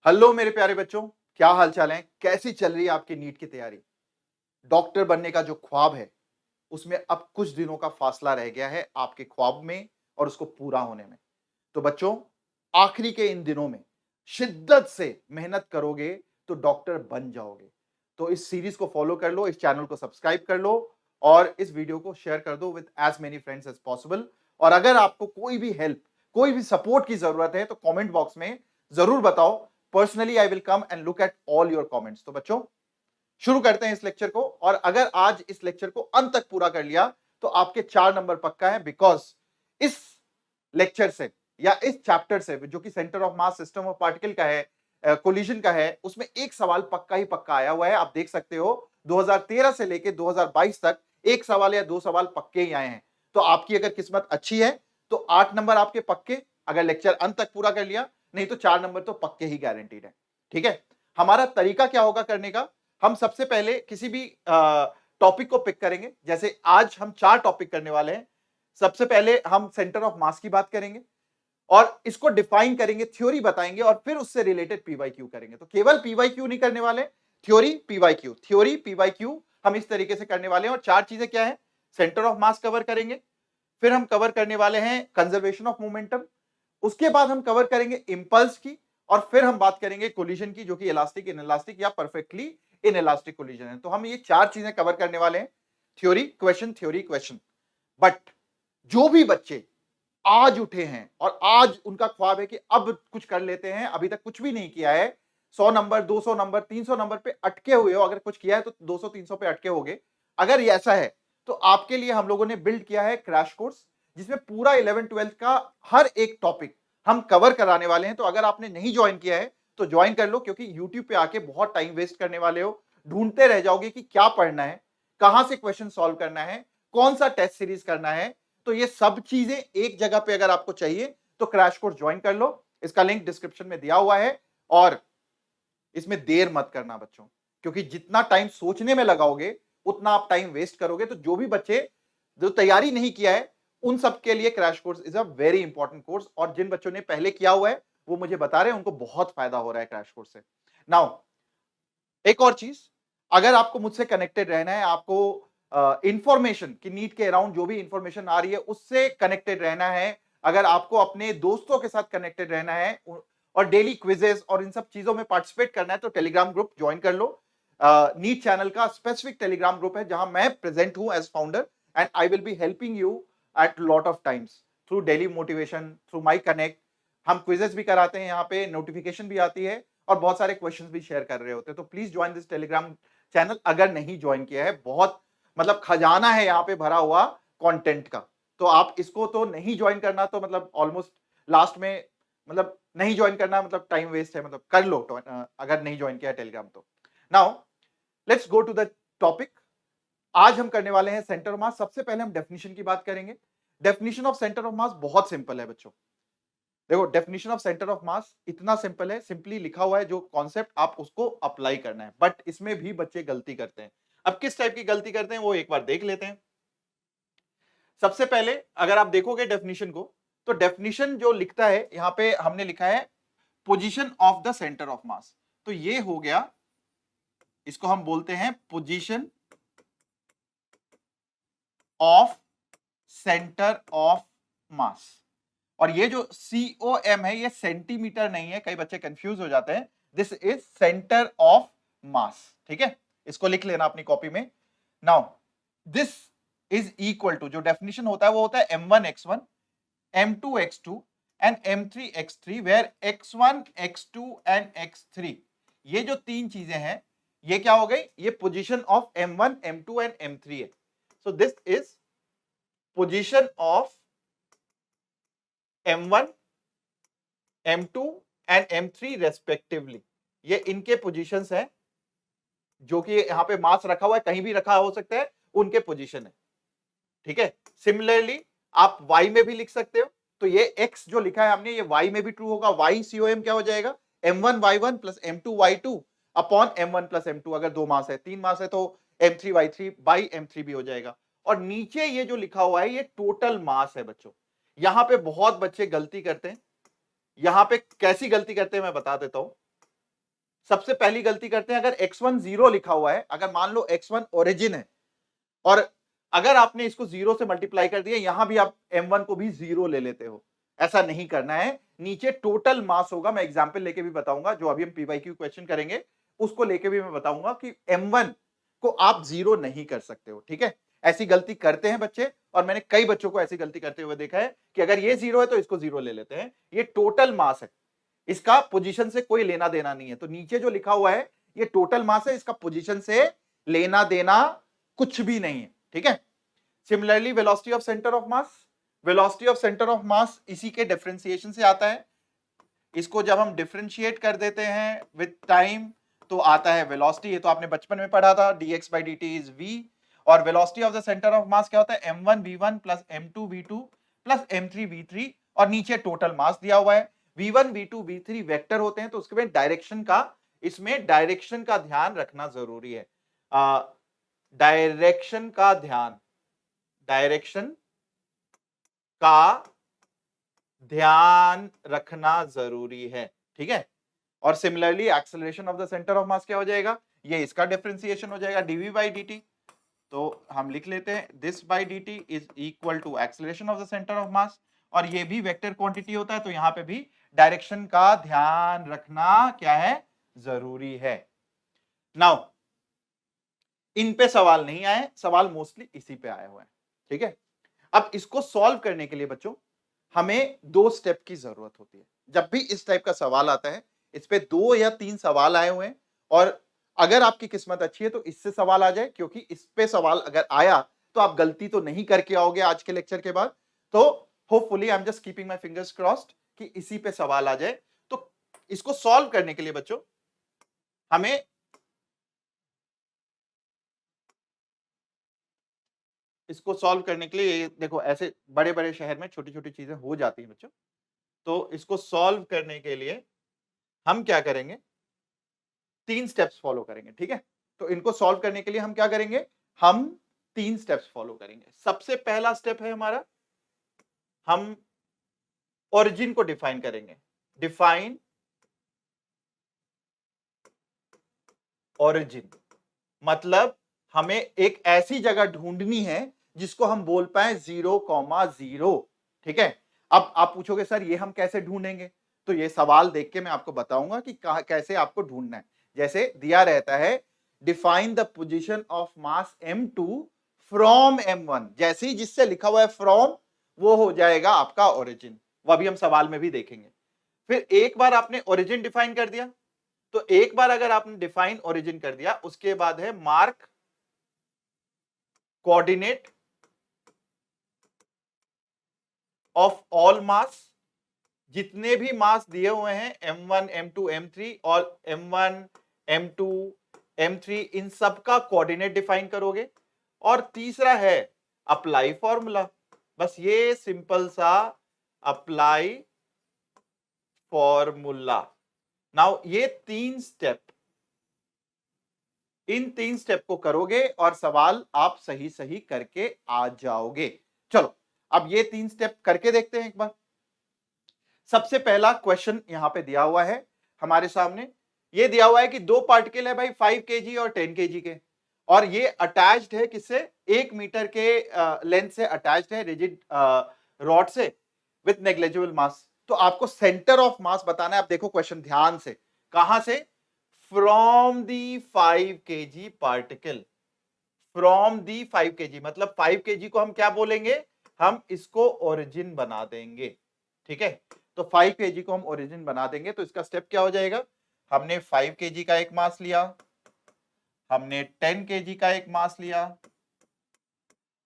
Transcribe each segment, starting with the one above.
Hello मेरे प्यारे बच्चों, क्या हाल चाल है? कैसी चल रही है आपकी नीट की तैयारी? डॉक्टर बनने का जो ख्वाब है, उसमें अब कुछ दिनों का फासला रह गया है आपके ख्वाब में और उसको पूरा होने में। तो बच्चों, आखिरी के इन दिनों में शिद्दत से मेहनत करोगे तो डॉक्टर बन जाओगे। तो इस सीरीज को फॉलो कर लो, इस चैनल को सब्सक्राइब कर लो और इस वीडियो को शेयर कर दो with as many friends as possible. और अगर आपको कोई भी हेल्प, कोई भी सपोर्ट की जरूरत है तो कमेंट बॉक्स में जरूर बताओ। Personally I will come and look at all your comments. तो बच्चों, शुरू करते हैं इस लेक्चर को। और अगर आज इस लेक्चर को अंत तक पूरा कर लिया तो आपके 4 नंबर पक्का है, बिकॉज इस लेक्चर से या इस चैप्टर से, जो कि centre of mass system of particle का है, कोलिजन का है, उसमें एक सवाल पक्का ही पक्का आया हुआ है। आप देख सकते हो 2013 से लेके 2022 तक एक सवाल या 2 सवाल पक्के ही आए हैं। तो आपकी अगर किस्मत अच्छी है तो 8 नंबर आपके पक्के, अगर लेक्चर अंत तक पूरा कर लिया, नहीं तो 4 नंबर तो पक्के ही गारंटीड है। ठीक है, हमारा तरीका क्या होगा करने का? हम सबसे पहले किसी भी टॉपिक को पिक करेंगे। जैसे आज हम 4 टॉपिक करने वाले हैं। सबसे पहले हम सेंटर ऑफ मास की बात करेंगे और इसको डिफाइन करेंगे, थ्योरी बताएंगे और फिर उससे रिलेटेड पीवाईक्यू करेंगे। तो केवल पीवाईक्यू नहीं करने वाले, थ्योरी पीवाईक्यू, थ्योरी पीवाईक्यू हम इस तरीके से करने वाले हैं। और 4 चीजें क्या है? सेंटर ऑफ मास कवर करेंगे, फिर हम कवर करने वाले हैं कंजर्वेशन ऑफ मोमेंटम, उसके बाद हम कवर करेंगे इंपल्स की, और फिर हम बात करेंगे कोलिजन की, जो कि इलास्टिक, इनइलास्टिक या परफेक्टली इनइलास्टिक कोलिजन है। तो हम ये 4 चीजें कवर करने वाले हैं, theory question, theory question. But जो भी बच्चे आज उठे हैं और आज उनका ख्वाब है कि अब कुछ कर लेते हैं, अभी तक कुछ भी नहीं किया है, 100 नंबर, 200 नंबर, 300 नंबर पे अटके हुए हो, अगर कुछ किया है तो 200-300 पे अटके होगे, अगर ये ऐसा है तो आपके लिए हम लोगों ने बिल्ड किया है क्रैश कोर्स, जिसमें पूरा 11th-12th का हर एक टॉपिक हम कवर कराने वाले हैं। तो अगर आपने नहीं ज्वाइन किया है तो ज्वाइन कर लो, क्योंकि यूट्यूब पे आके बहुत टाइम वेस्ट करने वाले हो, ढूंढते रह जाओगे कि क्या पढ़ना है, कहां से क्वेश्चन सॉल्व करना है, कौन सा टेस्ट सीरीज करना है। तो ये सब चीजें एक जगह पे अगर आपको चाहिए तो क्रैश कोर्स ज्वाइन कर लो, इसका लिंक डिस्क्रिप्शन में दिया हुआ है। और इसमें देर मत करना बच्चों, क्योंकि जितना टाइम सोचने में लगाओगे उतना आप टाइम वेस्ट करोगे। तो जो भी बच्चे जो तैयारी नहीं किया है उन सब के लिए crash course is a very important course, और जिन बच्चों ने पहले किया हुआ है वो मुझे बता रहे हैं उनको बहुत फायदा हो रहा है क्रैश कोर्स से। नाउ एक और चीज, अगर आपको मुझसे कनेक्टेड रहना है, आपको इंफॉर्मेशन की नीट के अराउंड जो भी इंफॉर्मेशन आ रही है उससे कनेक्टेड रहना है, अगर आपको अपने दोस्तों के साथ कनेक्टेड रहना है और डेली क्विजेस और इन सब चीजों में पार्टिसिपेट करना है, तो टेलीग्राम ग्रुप ज्वाइन कर लो। नीट चैनल का स्पेसिफिक टेलीग्राम ग्रुप है जहां मैं प्रेजेंट हूं as founder, and I will be helping you at lot of times through daily motivation, through my connect. हम क्विजेस भी कराते हैं, यहाँ पे नोटिफिकेशन भी आती है और बहुत सारे क्वेश्चंस भी शेयर कर रहे होते हैं। तो please join this Telegram channel अगर नहीं ज्वाइन किया है। बहुत मतलब खजाना है यहाँ पे भरा हुआ कंटेंट का। तो आप इसको तो नहीं ज्वाइन करना तो मतलब ऑलमोस्ट लास्ट में, मतलब नहीं ज्वाइन करना मतलब टाइम वेस्ट है, मतलब कर लो अगर नहीं ज्वाइन किया टेलीग्राम तो। Now let's go to the topic. आज हम करने वाले हैं सेंटर ऑफ मास। सबसे पहले हम डेफिनेशन की बात करेंगे। डेफिनेशन ऑफ सेंटर ऑफ मास बहुत सिंपल है बच्चों। देखो, डेफिनेशन ऑफ सेंटर ऑफ मास इतना सिंपल है, सिंपली लिखा हुआ है जो कॉन्सेप्ट, आप उसको अप्लाई करना है। बट इसमें भी बच्चे गलती करते हैं। अब किस टाइप की गलती करते हैं वो एक बार देख लेते हैं। सबसे पहले अगर आप देखोगे डेफिनेशन को, तो डेफिनेशन जो लिखता है यहां पे हमने लिखा है position of the centre of मास। तो ये हो गया, इसको हम बोलते हैं position of centre of mass. और ये जो COM है ये सेंटीमीटर नहीं है, कई बच्चे कंफ्यूज हो जाते हैं। This is centre of mass. ठीक है, इसको लिख लेना अपनी कॉपी में। Now this is equal to, जो डेफिनेशन होता है वो होता है m1x1, m2x2 and m3x3, where x1 x2 and x3, ये जो 3 चीजें हैं ये क्या हो गई? ये position of m1 m2 and m3 है। सो this is position of m1 m2 and m3 respectively. ये इनके पोजीशंस हैं, जो कि यहां पे मास रखा हुआ है, कहीं भी रखा हो सकता है, उनके पोजीशन है। ठीक है, सिमिलरली आप y में भी लिख सकते हो। तो ये x जो लिखा है हमने ये y में भी ट्रू होगा। y COM क्या हो जाएगा? m1 y1 plus m2 y2 upon m1 plus m2। अगर 2 मास है, 3 मास है तो m3 y3 बाई m3 भी हो जाएगा। और नीचे ये जो लिखा हुआ है ये टोटल मास है बच्चों। यहां पे बहुत बच्चे गलती करते हैं। यहां पे कैसी गलती करते हैं मैं बता देता हूं। सबसे पहली गलती करते हैं, अगर x1 0 लिखा हुआ है, अगर मान लो x1 ओरिजिन है और अगर आपने इसको 0 से मल्टीप्लाई कर दिया, यहां भी आप m1 को भी 0 ले लेते हो। ऐसा नहीं करना है, नीचे टोटल मास होगा। मैं एग्जांपल लेके भी बताऊंगा, जो अभी हम पीवाईक्यू क्वेश्चन करेंगे उसको लेके भी मैं बताऊंगा कि m1 को आप 0 नहीं कर सकते हो। ठीक है, ऐसी गलती करते हैं बच्चे, और मैंने कई बच्चों को ऐसी गलती करते हुए देखा है कि अगर ये 0 है तो इसको 0 ले लेते हैं। ये टोटल मास है, इसका पोजीशन से कोई लेना देना नहीं है। तो नीचे जो लिखा हुआ है ये टोटल मास है, इसका पोजीशन से लेना देना कुछ भी नहीं है। ठीक है, similarly velocity of centre of mass, velocity of centre of मास इसी के डिफरेंशिएशन से आता है। इसको जब हम डिफरेंशिएट कर देते हैं विद टाइम तो आता है वेलोसिटी। ये तो आपने बचपन में पढ़ा था, dx by dt is v। और velocity of the centre of मास क्या होता है, m1 v1 plus m2 v2 plus m3 v3, और नीचे टोटल मास दिया हुआ है। v1 v2 v3 वेक्टर होते हैं, तो उसके में डायरेक्शन का, इसमें डायरेक्शन का ध्यान रखना जरूरी है। डायरेक्शन का ध्यान, डायरेक्शन का ध्यान रखना जरूरी है। ठीक है, और similarly acceleration of the centre of मास क्या हो जाएगा, ये इसका डिफरेंशिएशन हो जाएगा dv by dt। तो हम लिख लेते हैं this by dt is equal to acceleration of the centre of mass, और ये भी वेक्टर क्वांटिटी होता है, तो यहां पे भी डायरेक्शन का ध्यान रखना क्या है, जरूरी है। नाउ इन पे सवाल नहीं आए, सवाल मोस्टली इसी पे आए हुए हैं। ठीक है, अब इसको सॉल्व करने के लिए बच्चों हमें 2 स्टेप की जरूरत होती है। जब भी इस टाइप का सवाल आता है, इस पे 2 या 3 सवाल आए हुए हैं, और अगर आपकी किस्मत अच्छी है तो इससे सवाल आ जाए, क्योंकि इस पे सवाल अगर आया तो आप गलती तो नहीं करके आओगे आज के लेक्चर के बाद। तो hopefully I am just keeping my fingers crossed कि इसी पे सवाल आ जाए। तो इसको सॉल्व करने के लिए बच्चों हमें इसको सॉल्व करने के लिए, देखो ऐसे बड़े बड़े शहर में छोटी छोटी चीजें हो जाती हैं बच्चों। तो इसको सॉल्व करने के लिए हम क्या करेंगे, 3 स्टेप्स फॉलो करेंगे। ठीक है, तो इनको सॉल्व करने के लिए हम क्या करेंगे, हम 3 स्टेप्स फॉलो करेंगे। सबसे पहला स्टेप है हमारा, हम ओरिजिन को डिफाइन करेंगे। डिफाइन ओरिजिन मतलब हमें एक ऐसी जगह ढूंढनी है जिसको हम बोल पाए 0,0। ठीक है, अब आप पूछोगे सर ये हम कैसे ढूंढेंगे, तो ये सवाल देख के मैं आपको बताऊंगा कि कैसे आपको ढूंढना है। जैसे दिया रहता है define the position of mass m2 from m1, जैसे ही जिससे लिखा हुआ है फ्रॉम वो हो जाएगा आपका ओरिजिन। वो भी हम सवाल में भी देखेंगे। फिर एक बार आपने ओरिजिन डिफाइन कर दिया, तो एक बार अगर आपने डिफाइन ओरिजिन कर दिया, उसके बाद है मार्क कोऑर्डिनेट ऑफ ऑल मास। जितने भी मास दिए हुए हैं m1 m2 m3 और m1 m2 m3, इन सब का कोऑर्डिनेट डिफाइन करोगे। और तीसरा है अप्लाई फॉर्मूला, बस ये सिंपल सा अप्लाई फॉर्मूला। नाउ ये 3 स्टेप, इन 3 स्टेप को करोगे और सवाल आप सही सही करके आ जाओगे। चलो अब ये 3 स्टेप करके देखते हैं एक बार। सबसे पहला क्वेश्चन यहां पे दिया हुआ है हमारे सामने, ये दिया हुआ है कि 2 पार्टिकल है भाई 5 kg और 10 kg के, और ये अटैच्ड है किससे, 1 मीटर के लेंथ से अटैच्ड है रिजिड रॉड से विथ नेग्लिजिबल मास। तो आपको सेंटर ऑफ मास बताना है। आप देखो क्वेश्चन ध्यान से, कहां से, from the 5 kg particle, from the 5 kg मतलब 5 kg को हम क्या बोलेंगे, हम इसको ओरिजिन बना देंगे। ठीक है, तो 5 kg को हम ओरिजिन बना देंगे। तो इसका स्टेप क्या हो जाएगा, हमने 5 kg का एक मास लिया, हमने 10 kg का एक मास लिया,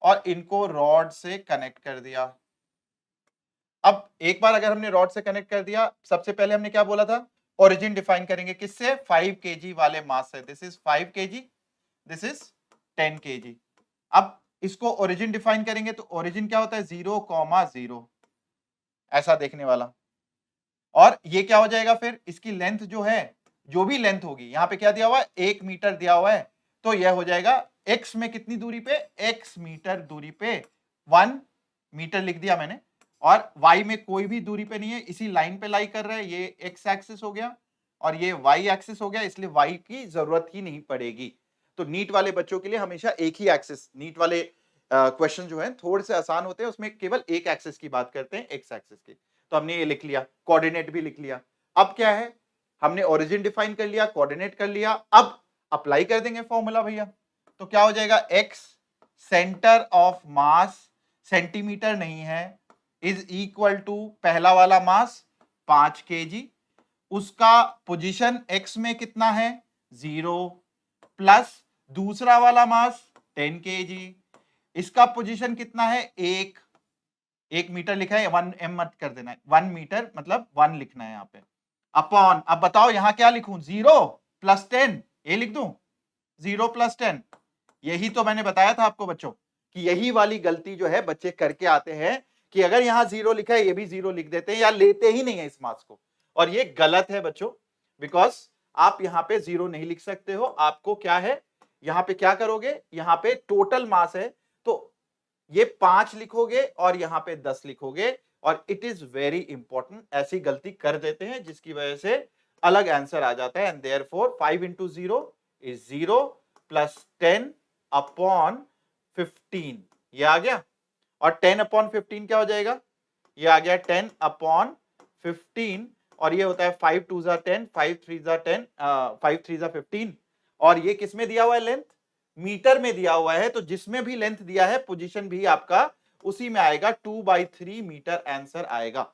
और इनको रॉड से कनेक्ट कर दिया। अब एक बार अगर हमने रॉड से कनेक्ट कर दिया, सबसे पहले हमने क्या बोला था, ओरिजिन डिफाइन करेंगे किससे, 5 kg वाले मास से। This is 5 kg, this is 10 kg। अब इसको ओरिजिन डिफाइन करेंगे तो ओरिजिन क्या होता है, 0,0, ऐसा देखने वाला। और ये क्या हो जाएगा फिर, इसकी लेंथ जो है, जो भी लेंथ होगी, यहां पे क्या दिया हुआ है, 1 मीटर दिया हुआ है, तो यह हो जाएगा x में कितनी दूरी पे, x मीटर दूरी पे 1 मीटर लिख दिया मैंने। और y में कोई भी दूरी पे नहीं है, इसी लाइन पे लाई कर रहा है, ये x एक्सिस हो गया। और ये वाई एक्सिस हो गया, इसलिए वाई की जरूरत ही नहीं पड़ेगी। तो नीट वाले बच्चों के लिए हमेशा एक ही एक्सिस, नीट वाले क्वेश्चन जो है थोड़े से आसान होते हैं, उसमें केवल एक एक्सिस की बात करते हैं, एक्स एक्सिस की। तो हमने ये लिख लिया, कोऑर्डिनेट भी लिख लिया। अब क्या है, हमने ओरिजिन डिफाइन कर लिया, कोऑर्डिनेट कर लिया, अब अप्लाई कर देंगे फॉर्मूला भैया। तो क्या हो जाएगा, x centre of mass centimetre नहीं है, इज इक्वल टू पहला वाला मास 5 kg, उसका पोजीशन एक्स में कितना है 0, प्लस दूसरा वाला मास 10 kg, इसका पोजीशन कितना है 1 मीटर लिखा है, 1 m मत कर देना, 1 मीटर मतलब 1 लिखना है यहाँ पे, अपॉन, अब बताओ यहां क्या लिखूं, 0 प्लस 10, ये लिख दूं 0 प्लस 10। यही तो मैंने बताया था आपको बच्चों कि यही वाली गलती जो है बच्चे करके आते हैं कि अगर यहां 0 लिखा है ये भी 0 लिख देते हैं या लेते ही नहीं है इस मास को, और ये गलत है बच्चों, बिकॉज आप यहां पे 0 नहीं लिख सकते हो। आपको क्या है, यहां पे क्या करोगे, यहां पे टोटल मास है तो ये 5 लिखोगे और यहां पे 10 लिखोगे, और इट इज वेरी इंपॉर्टेंट, ऐसी गलती कर देते हैं जिसकी वजह से अलग आंसर आ जाता है। And therefore 5 into 0 is 0 plus 10 upon 15, ये आ गया, और 10 अपॉन 15 क्या हो जाएगा, ये आ गया 10 अपॉन 15, और ये होता है 5 2 जा 10, 5 3 जा 10, 5 3 जा 15, और ये किस में दिया हुआ है, लेंथ मीटर में दिया हुआ है, तो जिसमें भी लेंथ दिया है पोजीशन भी आपका उसी में आएगा, 2/3 मीटर आंसर आएगा।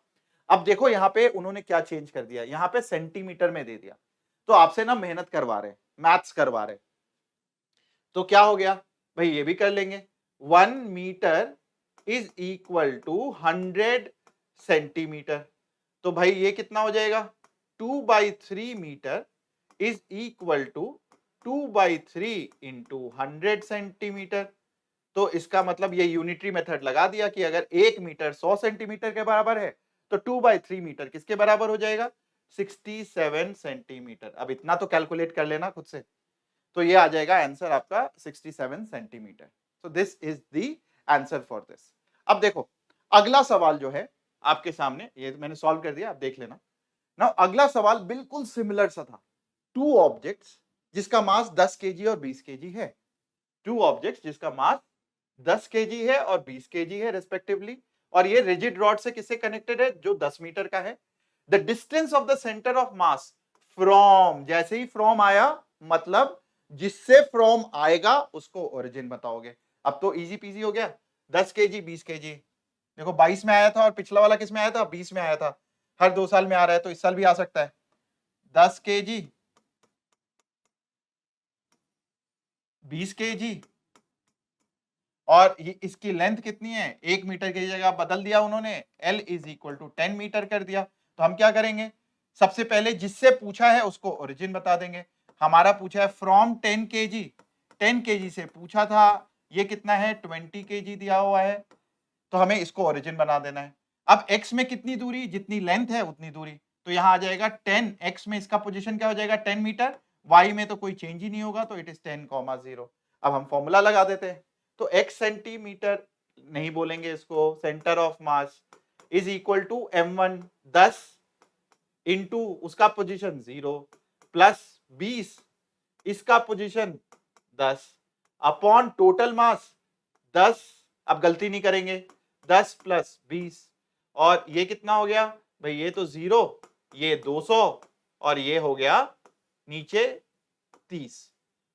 अब देखो यहां पे उन्होंने क्या चेंज कर दिया, यहां पे सेंटीमीटर में दे दिया, तो आपसे ना मेहनत करवा रहे, मैथ्स करवा रहे, तो क्या हो गया भाई, ये भी कर लेंगे, 1 metre is equal to 100 centimetre, तो भाई ये कितना हो जाएगा, 2/3 metre is equal to 2/3 into 100 centimetre. तो इसका मतलब ये यूनिटरी मेथड लगा दिया कि अगर 1 मीटर 100 सेंटीमीटर के बराबर है तो 2/3 मीटर किसके बराबर हो जाएगा, 67 सेंटीमीटर। अब इतना तो कैलकुलेट कर लेना खुद से, तो ये आ जाएगा आंसर आपका 67 centimetre. So this is the answer for this. अब देखो अगला सवाल जो है आपके सामने, ये मैंने सॉल्व कर दिया, आप देख लेना ना। अगला सवाल बिल्कुल सिमिलर सा था, टू ऑब्जेक्ट्स जिसका मास 10 kg और 20 kg है, टू ऑब्जेक्ट्स जिसका मास 10 kg है और 20 kg है रेस्पेक्टिवली, और ये रिजिड रॉड से किससे कनेक्टेड है, जो 10 मीटर का है। The distance of the centre of mass from, जैसे ही फ्रॉम आया मतलब जिससे फ्रॉम आएगा उसको ओरिजिन बताओगे। अब तो इजी पीजी हो गया, 10 kg 20 kg, देखो 22 में आया था और पिछला वाला किस में आया था, 20 में आया था, हर 2 साल में आ रहा है तो इस साल भी आ सकता है। 10 kg 20 kg, और ये इसकी लेंथ कितनी है, 1 मीटर की जगह बदल दिया उन्होंने, L is equal to 10 metre कर दिया। तो हम क्या करेंगे, सबसे पहले जिससे पूछा है उसको ओरिजिन बता देंगे। हमारा पूछा है फ्रॉम 10 kg, 10 kg से पूछा था, ये कितना है 20 kg दिया हुआ है, तो हमें इसको ओरिजिन बना देना है। अब x में कितनी दूरी, जितनी लेंथ है उतनी दूरी, तो यहां आ जाएगा 10, x में इसका पोजीशन क्या हो जाएगा 10 मीटर, y में तो कोई चेंज ही नहीं होगा, तो इट इज 10,0। अब हम फॉर्मूला लगा देते हैं, तो x सेंटीमीटर नहीं बोलेंगे इसको, centre of mass is equal to m1 10 into उसका पोजीशन 0 प्लस 20 इसका पोजीशन 10 अपॉन टोटल मास 10, अब गलती नहीं करेंगे, 10 प्लस 20, और ये कितना हो गया भाई, ये तो 0, ये 200, और ये हो गया नीचे 30,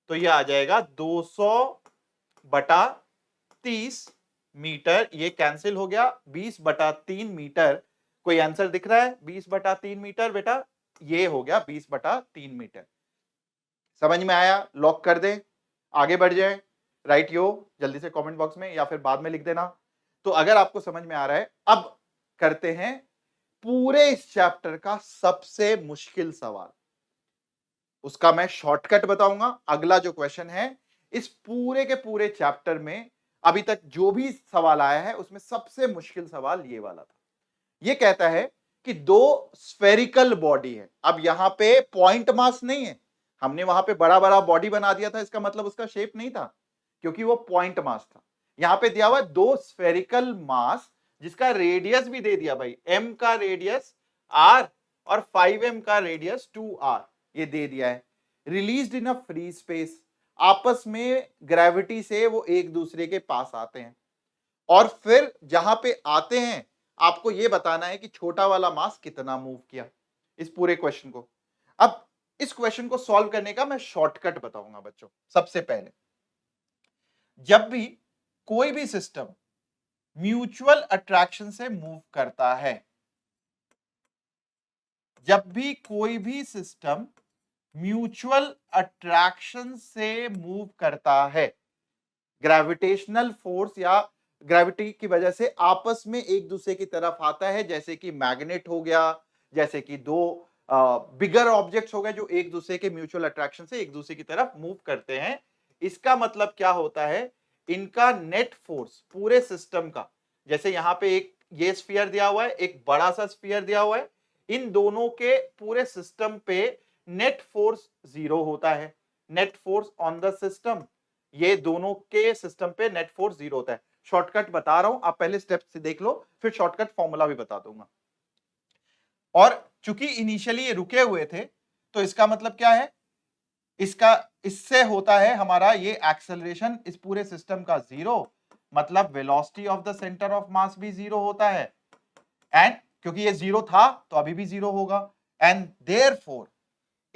तो ये आ जाएगा 200/30 मीटर, ये कैंसिल हो गया, 20/3 मीटर। कोई आंसर दिख रहा है 20/3 मीटर बेटा, ये हो गया 20/3 मीटर। समझ में आया, लॉक कर दे, आगे बढ़ जाए, राइट यो जल्दी से कमेंट बॉक्स में या फिर बाद में लिख देना। तो अगर आपको समझ में आ रहा है, अब करते हैं पूरे इस चैप्टर का सबसे मुश्किल सवाल, उसका मैं शॉर्टकट बताऊंगा। अगला जो क्वेश्चन है इस पूरे के पूरे चैप्टर में अभी तक जो भी सवाल आया है उसमें सबसे मुश्किल सवाल ये वाला था। ये कहता है कि दो स्फेरिकल बॉडी है, अब यहां पे पॉइंट मास नहीं है, हमने वहां पे बड़ा बड़ा बॉडी बना दिया था, इसका मतलब उसका शेप नहीं था क्योंकि वो पॉइंट मास था। यहां पे दिया हुआ है दो स्फेरिकल मास जिसका रेडियस भी दे दिया भाई, m का रेडियस r और 5m का रेडियस 2r ये दे दिया है। Released in a free space, आपस में ग्रेविटी से वो एक दूसरे के पास आते हैं और फिर जहां पे आते हैं आपको ये बताना है कि छोटा वाला मास कितना मूव किया इस पूरे क्वेश्चन को। अब इस क्वेश्चन को सॉल्व करने का मैं शॉर्टकट बताऊंगा बच्चों। सबसे पहले जब भी कोई भी सिस्टम म्यूचुअल अट्रैक्शन से मूव करता है, जब भी कोई भी सिस्टम म्यूचुअल अट्रैक्शन से मूव करता है, ग्रेविटेशनल फोर्स या ग्रेविटी की वजह से आपस में एक दूसरे की तरफ आता है, जैसे कि मैग्नेट हो गया, जैसे कि दो बिगर ऑब्जेक्ट्स हो गए जो एक दूसरे के म्यूचुअल अट्रैक्शन से एक दूसरे की तरफ मूव करते हैं। इसका मतलब क्या होता है, इनका नेट फोर्स पूरे सिस्टम का, जैसे यहां पे एक ये स्फीयर दिया हुआ है, एक बड़ा सा स्फीयर दिया हुआ है, इन दोनों के पूरे सिस्टम पे नेट फोर्स 0 होता है। Net force on the system, ये दोनों के सिस्टम पे नेट फोर्स 0 होता है। शॉर्टकट बता रहा हूं, आप पहले स्टेप से देख लो, फिर शॉर्टकट फॉर्मूला भी बता दूंगा। और चूंकि इनिशियली ये रुके हुए थे तो इसका मतलब क्या है, इसका इससे होता है हमारा ये एक्सेलरेशन इस पूरे सिस्टम का 0, मतलब velocity of the centre of मास भी 0 होता है। एंड क्योंकि ये 0 था तो अभी भी 0 होगा, एंड देयरफॉर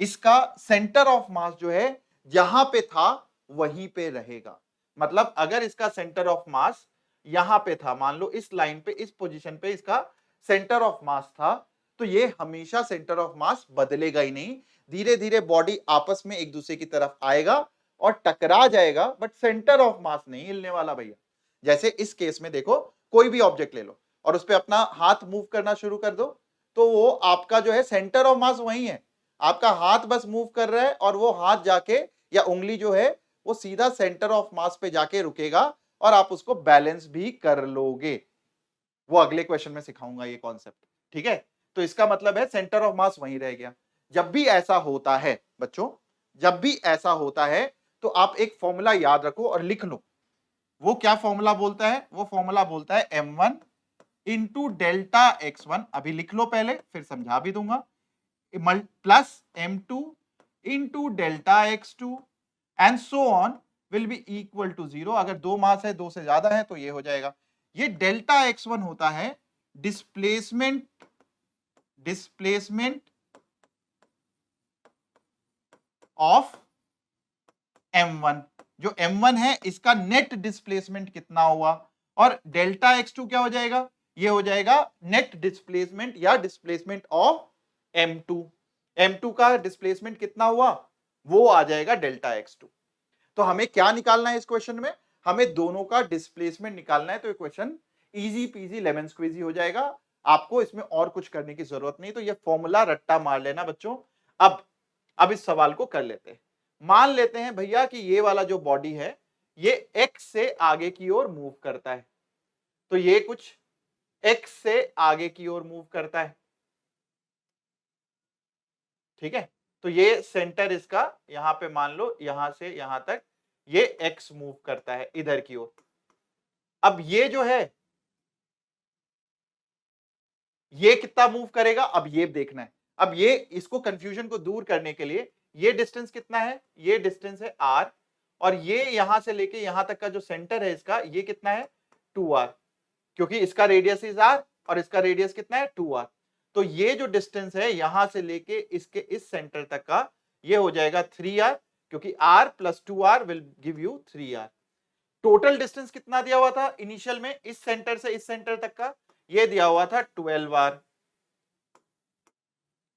इसका सेंटर ऑफ मास जो है जहां पे था वहीं पे रहेगा। मतलब अगर इसका सेंटर ऑफ मास यहां पे था, मान लो इस लाइन पे, इस पोजीशन पे इसका सेंटर ऑफ मास था, तो ये हमेशा सेंटर ऑफ मास बदलेगा ही नहीं। धीरे धीरे बॉडी आपस में एक दूसरे की तरफ आएगा और टकरा जाएगा, बट सेंटर ऑफ मास नहीं हिलने वाला भैया। जैसे इस केस में देखो, कोई भी ऑब्जेक्ट ले लो और उस पर अपना हाथ मूव करना शुरू कर दो, तो वो आपका जो है सेंटर ऑफ मास वही है, आपका हाथ बस मूव कर रहा है और वो हाथ जाके या उंगली जो है वो सीधा सेंटर ऑफ मास पे जाके रुकेगा और आप उसको बैलेंस भी कर लोगे। वो अगले क्वेश्चन में सिखाऊंगा ये कॉन्सेप्ट, ठीक है। तो इसका मतलब है सेंटर ऑफ मास वहीं रह गया। जब भी ऐसा होता है बच्चों, जब भी ऐसा होता है तो आप एक फॉर्मूला याद रखो और लिख लो। वो क्या फॉर्मूला बोलता है, वो फॉर्मूला बोलता है m1 इंटू डेल्टा x1, अभी लिख लो पहले फिर समझा भी दूंगा, plus m2 into delta x2 and so on will be equal to 0। अगर दो मास है, दो से ज्यादा है तो ये हो जाएगा। ये डेल्टा x1 होता है डिस्प्लेसमेंट ऑफ m1। जो m1 है इसका नेट डिस्प्लेसमेंट कितना हुआ, और डेल्टा x2 क्या हो जाएगा, ये हो जाएगा नेट डिस्प्लेसमेंट या डिस्प्लेसमेंट ऑफ m2। m2 का डिस्प्लेसमेंट कितना हुआ, वो आ जाएगा डेल्टा x2। तो हमें क्या निकालना है इस क्वेश्चन में, हमें दोनों का डिस्प्लेसमेंट निकालना है। तो ये question easy peasy lemon squeezy हो जाएगा, आपको इसमें और कुछ करने की जरूरत नहीं। तो ये फॉर्मूला रट्टा मार लेना बच्चों। अब इस सवाल को कर लेते हैं। मान लेते हैं भैया कि ये वाला जो बॉडी है ये x से आगे की ओर मूव करता है, तो ये कुछ x से आगे की ओर मूव करता है, ठीक है। तो ये सेंटर इसका यहां पे मान लो यहां से यहां तक ये x मूव करता है इधर की ओर। अब ये जो है ये कितना मूव करेगा, अब ये देखना है। अब ये इसको कंफ्यूजन को दूर करने के लिए ये डिस्टेंस कितना है, ये डिस्टेंस है r, और ये यहां से लेके यहां तक का जो सेंटर है इसका ये कितना है 2r, क्योंकि इसका रेडियस इज r और इसका रेडियस कितना है 2r। तो ये जो डिस्टेंस है यहां से लेके इसके इस सेंटर तक का ये हो जाएगा 3r, क्योंकि r plus 2r will give you 3r। Total distance कितना दिया हुआ था इनिशियल में, इस सेंटर से इस सेंटर तक का ये दिया हुआ था 12r।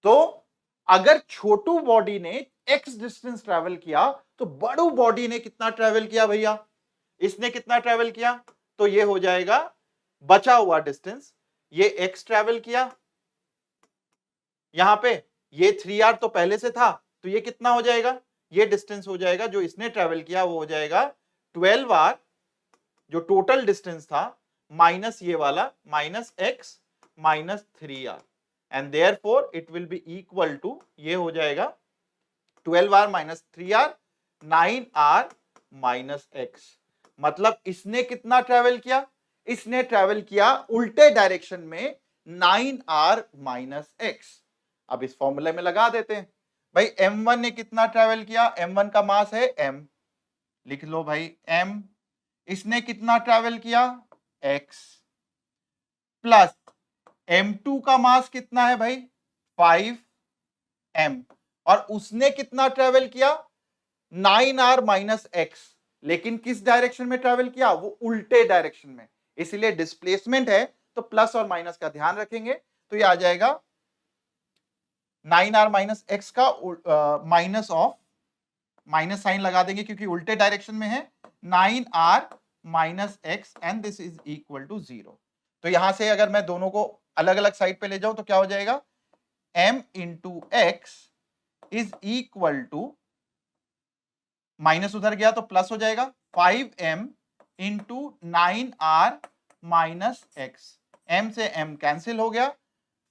तो अगर छोटू बॉडी ने x डिस्टेंस ट्रेवल किया तो बड़ू बॉडी ने कितना ट्रेवल किया भैया, इसने कितना ट्रेवल किया, तो ये हो जाएगा बचा हुआ डिस्टेंस, ये x ट्रेवल किया, यहां पे ये 3r तो पहले से था, तो ये कितना हो जाएगा, ये डिस्टेंस हो जाएगा जो इसने ट्रेवल किया वो हो जाएगा 12r, जो टोटल डिस्टेंस था, माइनस ये वाला minus x minus 3r, and therefore it will be equal to, ये हो जाएगा 12r minus 3r 9r minus x। मतलब इसने कितना ट्रेवल किया, इसने ट्रेवल किया उल्टे डायरेक्शन में 9r माइनस x। अब इस फॉर्मूले में लगा देते हैं। भाई m1 ने कितना ट्रेवल किया, m1 का मास है m, लिख लो भाई m, इसने कितना ट्रेवल किया x, प्लस m2 का मास कितना है भाई 5m, और उसने कितना ट्रेवल किया 9r माइनस x, लेकिन किस डायरेक्शन में ट्रेवल किया, वो उल्टे डायरेक्शन में, इसलिए डिस्प्लेसमेंट है तो प्लस और माइनस का ध्यान रखेंगे, तो ये आ जाएगा 9r माइनस एक्स का माइनस ऑफ, माइनस साइन लगा देंगे क्योंकि उल्टे डायरेक्शन में है, 9r minus x and this is equal to 0। तो यहां से अगर मैं दोनों को अलग अलग साइड पे ले जाऊं तो क्या हो जाएगा, m into x is equal to, minus उधर गया तो प्लस हो जाएगा 5m into 9r minus x, m से m कैंसिल हो गया,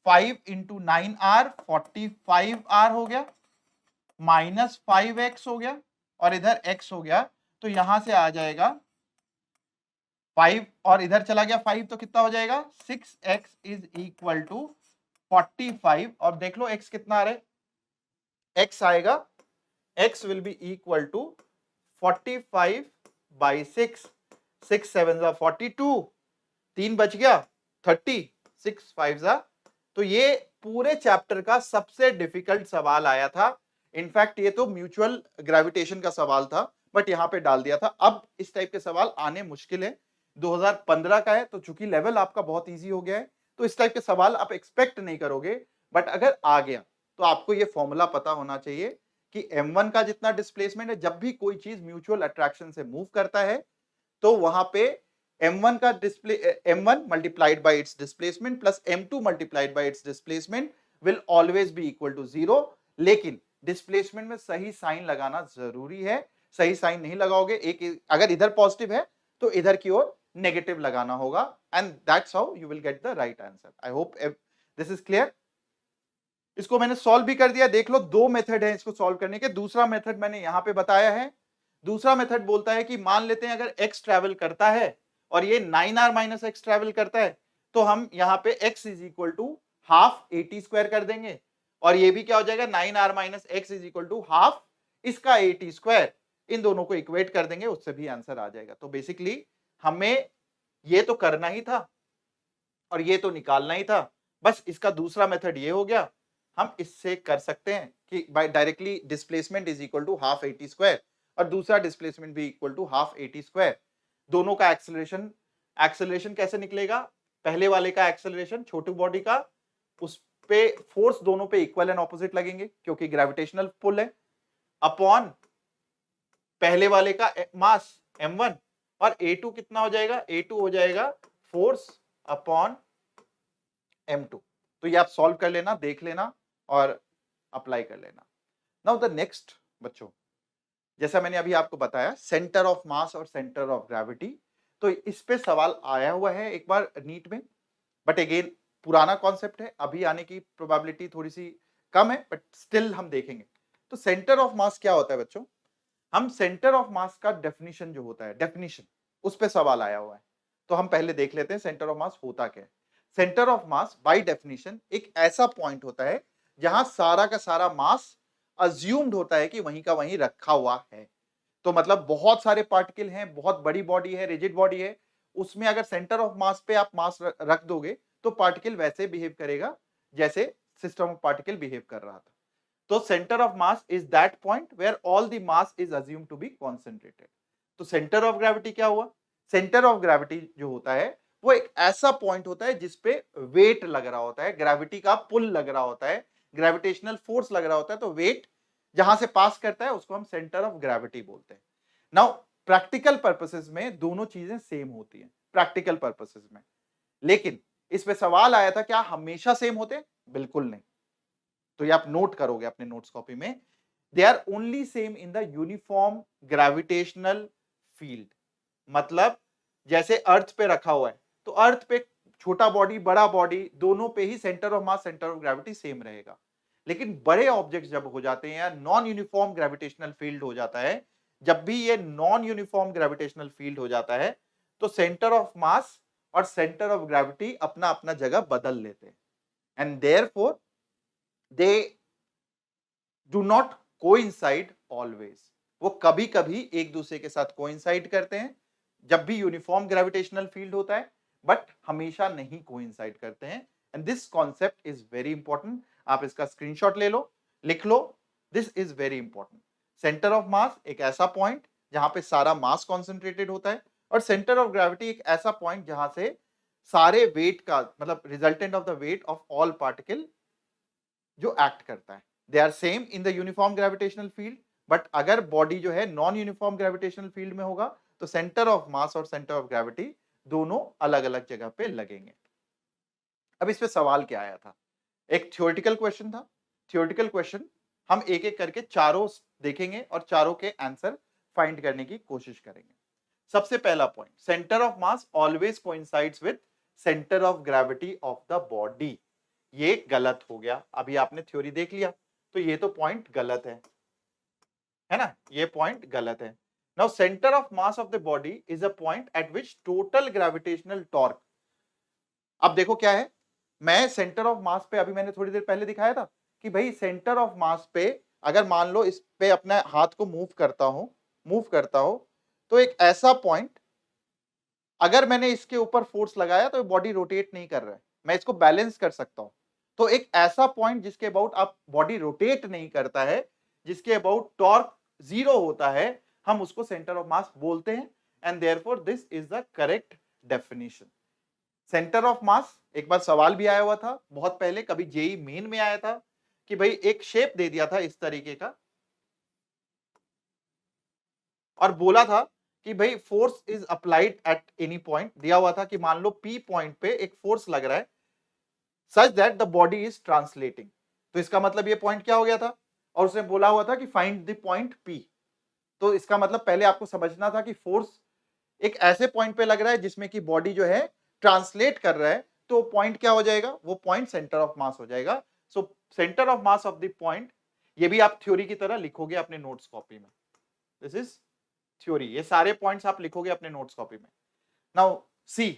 5 इंटू 9r 45r हो गया, माइनस 5x हो गया, और इधर x हो गया, तो यहां से आ जाएगा 5 और इधर चला गया 5, तो कितना हो जाएगा 6x इज इक्वल टू 45, और देख लो x कितना आ रहा है, x आएगा, x will be equal to 45 by 6, 6 7 जा 42, 3 बच गया 30, 6 5 जा, तो ये पूरे चैप्टर का सबसे डिफिकल्ट सवाल आया था। इनफैक्ट ये तो म्यूचुअल ग्रेविटेशन का सवाल था, बट यहां पे डाल दिया था। अब इस टाइप के सवाल आने मुश्किल है, 2015 का है, तो चूंकि लेवल आपका बहुत इजी हो गया है, तो इस टाइप के सवाल आप एक्सपेक्ट नहीं करोगे, बट अगर आ गया तो आपको ये फॉर्मूला पता होना चाहिए कि m1 का जितना डिस्प्लेसमेंट है, जब भी कोई चीज म्यूचुअल अट्रैक्शन से मूव करता है तो वहां पे m1 का display m1 multiplied by its displacement plus m2 multiplied by its displacement will always be equal to 0। लेकिन डिस्प्लेसमेंट में सही साइन लगाना जरूरी है, सही साइन नहीं लगाओगे, एक अगर इधर पॉजिटिव है तो इधर की ओर नेगेटिव लगाना होगा, and that's how you will get the right answer. I hope this is clear. इसको मैंने सॉल्व भी कर दिया, देख लो 2 मेथड है इसको सॉल्व करने के। दूसरा मेथड मैंने यहां पे बताया है। दूसरा मेथड बोलता है कि मान लेते हैं अगर x ट्रैवल करता है और ये 9r माइनस एक्स ट्रैवल करता है, तो हम यहां पे x is equal to half at square कर देंगे, और ये भी क्या हो जाएगा 9r minus x is equal to half इसका at स्क्वायर, इन दोनों को इक्वेट कर देंगे, उससे भी आंसर आ जाएगा। तो बेसिकली हमें ये तो करना ही था और ये तो निकालना ही था, बस इसका दूसरा मेथड ये हो गया, हम इससे कर सकते हैं कि by directly displacement is equal to half at square, और दूसरा डिस्प्लेसमेंट भी equal to half at square. दोनों का एक्सेलरेशन, एक्सेलरेशन कैसे निकलेगा, पहले वाले का एक्सेलरेशन छोटी बॉडी का, उस पे फोर्स दोनों पे इक्वल एंड ऑपोजिट लगेंगे क्योंकि ग्रेविटेशनल पुल है, अपॉन पहले वाले का मास m1, और a2 कितना हो जाएगा, a2 हो जाएगा फोर्स अपॉन m2। तो ये आप सॉल्व कर लेना, देख लेना और अप्लाई कर लेना। नाउ द नेक्स्ट बच्चों, जैसा मैंने अभी आपको बताया सेंटर ऑफ मास और सेंटर ऑफ ग्रेविटी, तो इस पे सवाल आया हुआ है एक बार नीट में, बट अगेन पुराना कॉन्सेप्ट है, अभी आने की प्रोबेबिलिटी थोड़ी सी कम है, बट स्टिल हम देखेंगे। तो सेंटर ऑफ मास क्या होता है बच्चों, हम सेंटर ऑफ मास का डेफिनेशन जो होता है, डेफिनेशन उस पे सवाल आया हुआ है, तो हम पहले देख लेते हैं सेंटर ऑफ मास होता क्या है। Centre of mass by definition एक ऐसा पॉइंट होता है जहां सारा का सारा मास अज्यूम्ड होता है कि वहीं का वहीं रखा हुआ है। तो मतलब बहुत सारे पार्टिकल हैं, बहुत बड़ी बॉडी है, रिजिड बॉडी है, उसमें अगर सेंटर ऑफ मास पे आप मास रख दोगे तो पार्टिकल वैसे बिहेव करेगा जैसे सिस्टम ऑफ पार्टिकल बिहेव कर रहा था। तो centre of mass is that point where all the mass is assumed to be concentrated. तो सेंटर ऑफ ग्रेविटी क्या हुआ, सेंटर ऑफ ग्रेविटी जो होता है वो एक ऐसा पॉइंट होता है जिसपे वेट लग रहा होता है, ग्रेविटी का पुल लग रहा होता है, ग्रेविटेशनल फोर्स लग रहा होता है, तो वेट जहां से पास करता है उसको हम सेंटर ऑफ ग्रेविटी बोलते हैं। नाउ प्रैक्टिकल पर्पसेस में दोनों चीजें सेम होती हैं, प्रैक्टिकल पर्पसेस में, लेकिन इस पे सवाल आया था क्या हमेशा सेम होते, बिल्कुल नहीं। तो ये आप नोट करोगे अपने नोट्स कॉपी में, they are only same in the uniform gravitational field. मतलब जैसे अर्थ पे रखा हुआ है, तो अर्थ पे छोटा बॉडी बड़ा बॉडी दोनों पे ही centre of mass centre of gravity same रहेगा, लेकिन बड़े ऑब्जेक्ट्स जब हो जाते हैं या नॉन यूनिफॉर्म ग्रेविटेशनल फील्ड हो जाता है, जब भी ये नॉन यूनिफॉर्म ग्रेविटेशनल फील्ड हो जाता है तो सेंटर ऑफ मास और सेंटर ऑफ ग्रेविटी अपना अपना जगह बदल लेते हैं, and therefore they do not coincide always. वो कभी कभी एक दूसरे के साथ कोइंसाइड करते हैं जब भी यूनिफॉर्म ग्रेविटेशनल फील्ड होता है, बट हमेशा नहीं कोइंसाइड करते हैं। And this concept is very important. आप इसका स्क्रीनशॉट ले लो, लिख लो, this is very important. Centre of mass एक ऐसा पॉइंट जहां पे सारा मास कॉन्सेंट्रेटेड होता है, और सेंटर ऑफ ग्रेविटी एक ऐसा पॉइंट जहां से सारे वेट का मतलब resultant of the weight of all particle जो एक्ट करता है। They are same in the uniform gravitational field, but अगर बॉडी जो है नॉन यूनिफॉर्म ग्रेविटेशनल फील्ड में होगा तो सेंटर ऑफ मास और सेंटर ऑफ ग्रेविटी दोनों अलग अलग जगह पे लगेंगे। अब इस पे सवाल क्या आया था? एक थ्योरेटिकल क्वेश्चन था। थ्योरेटिकल क्वेश्चन हम एक एक करके चारों देखेंगे और चारों के आंसर फाइंड करने की कोशिश करेंगे। सबसे पहला point, centre of mass always coincides with centre of gravity of the body. ये गलत हो गया। अभी आपने थ्योरी देख लिया तो ये तो पॉइंट गलत है ना, ये पॉइंट गलत है। Now centre of mass of the body is a point eight which total gravitational torque. अब देखो क्या है, मैं सेंटर ऑफ मास पे अभी मैंने थोड़ी देर पहले दिखाया था कि भाई सेंटर ऑफ मास पे अगर मान लो इस पे अपने हाथ को मूव करता हूं तो एक ऐसा पॉइंट, अगर मैंने इसके ऊपर फोर्स लगाया तो बॉडी रोटेट नहीं कर रहा है, मैं इसको बैलेंस कर सकता हूं। तो एक ऐसा पॉइंट जिसके अबाउट आप बॉडी रोटेट नहीं करता है, जिसके अबाउट टॉर्क जीरो होता है, हम उसको सेंटर ऑफ मास बोलते हैं। And therefore this is the correct definition. Centre of mass, एक बार सवाल भी आया हुआ था बहुत पहले, कभी जेई मेन में आया था कि भाई एक शेप दे दिया था इस तरीके का और बोला था कि भाई force is applied at any point, दिया हुआ था कि मान लो पी पॉइंट पे एक फोर्स लग रहा है such that the body is translating. तो इसका मतलब ये पॉइंट क्या हो गया था, और उसने बोला हुआ था कि फाइंड द पॉइंट पी। तो इसका मतलब पहले आपको समझना था कि फोर्स एक ऐसे पॉइंट पे लग रहा है जिसमें कि बॉडी जो है ट्रांसलेट कर रहा है, तो पॉइंट क्या हो जाएगा, वो पॉइंट सेंटर ऑफ मास हो जाएगा। So centre of mass of the point, ये भी आप थ्योरी की तरह लिखोगे अपने नोट्स कॉपी में। दिस इज थ्योरी, ये सारे पॉइंट्स आप लिखोगे अपने नोट्स कॉपी में। Now see,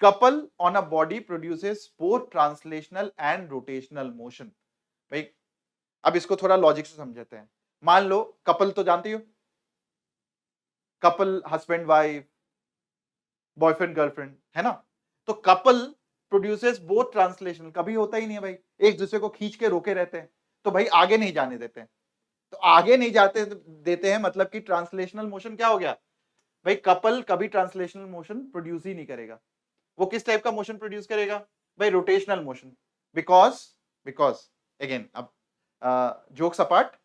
couple on a body produces both translational and rotational motion. भाई अब इसको थोड़ा लॉजिक से समझते हैं। मान लो कपल तो जानती हो, couple husband wife, boyfriend girlfriend, है ना। तो कपल प्रोड्यूसेस बोथ ट्रांसलेशन, कभी होता ही नहीं है भाई, एक दूसरे को खींच के रोके रहते हैं, तो भाई आगे नहीं जाने देते हैं। तो आगे नहीं जाते देते हैं मतलब कि ट्रांसलेशनल मोशन क्या हो गया भाई, कपल कभी ट्रांसलेशनल मोशन प्रोड्यूस ही नहीं करेगा। वो किस टाइप का मोशन प्रोड्यूस करेगा भाई, rotational motion. Because because again, अब jokes apart,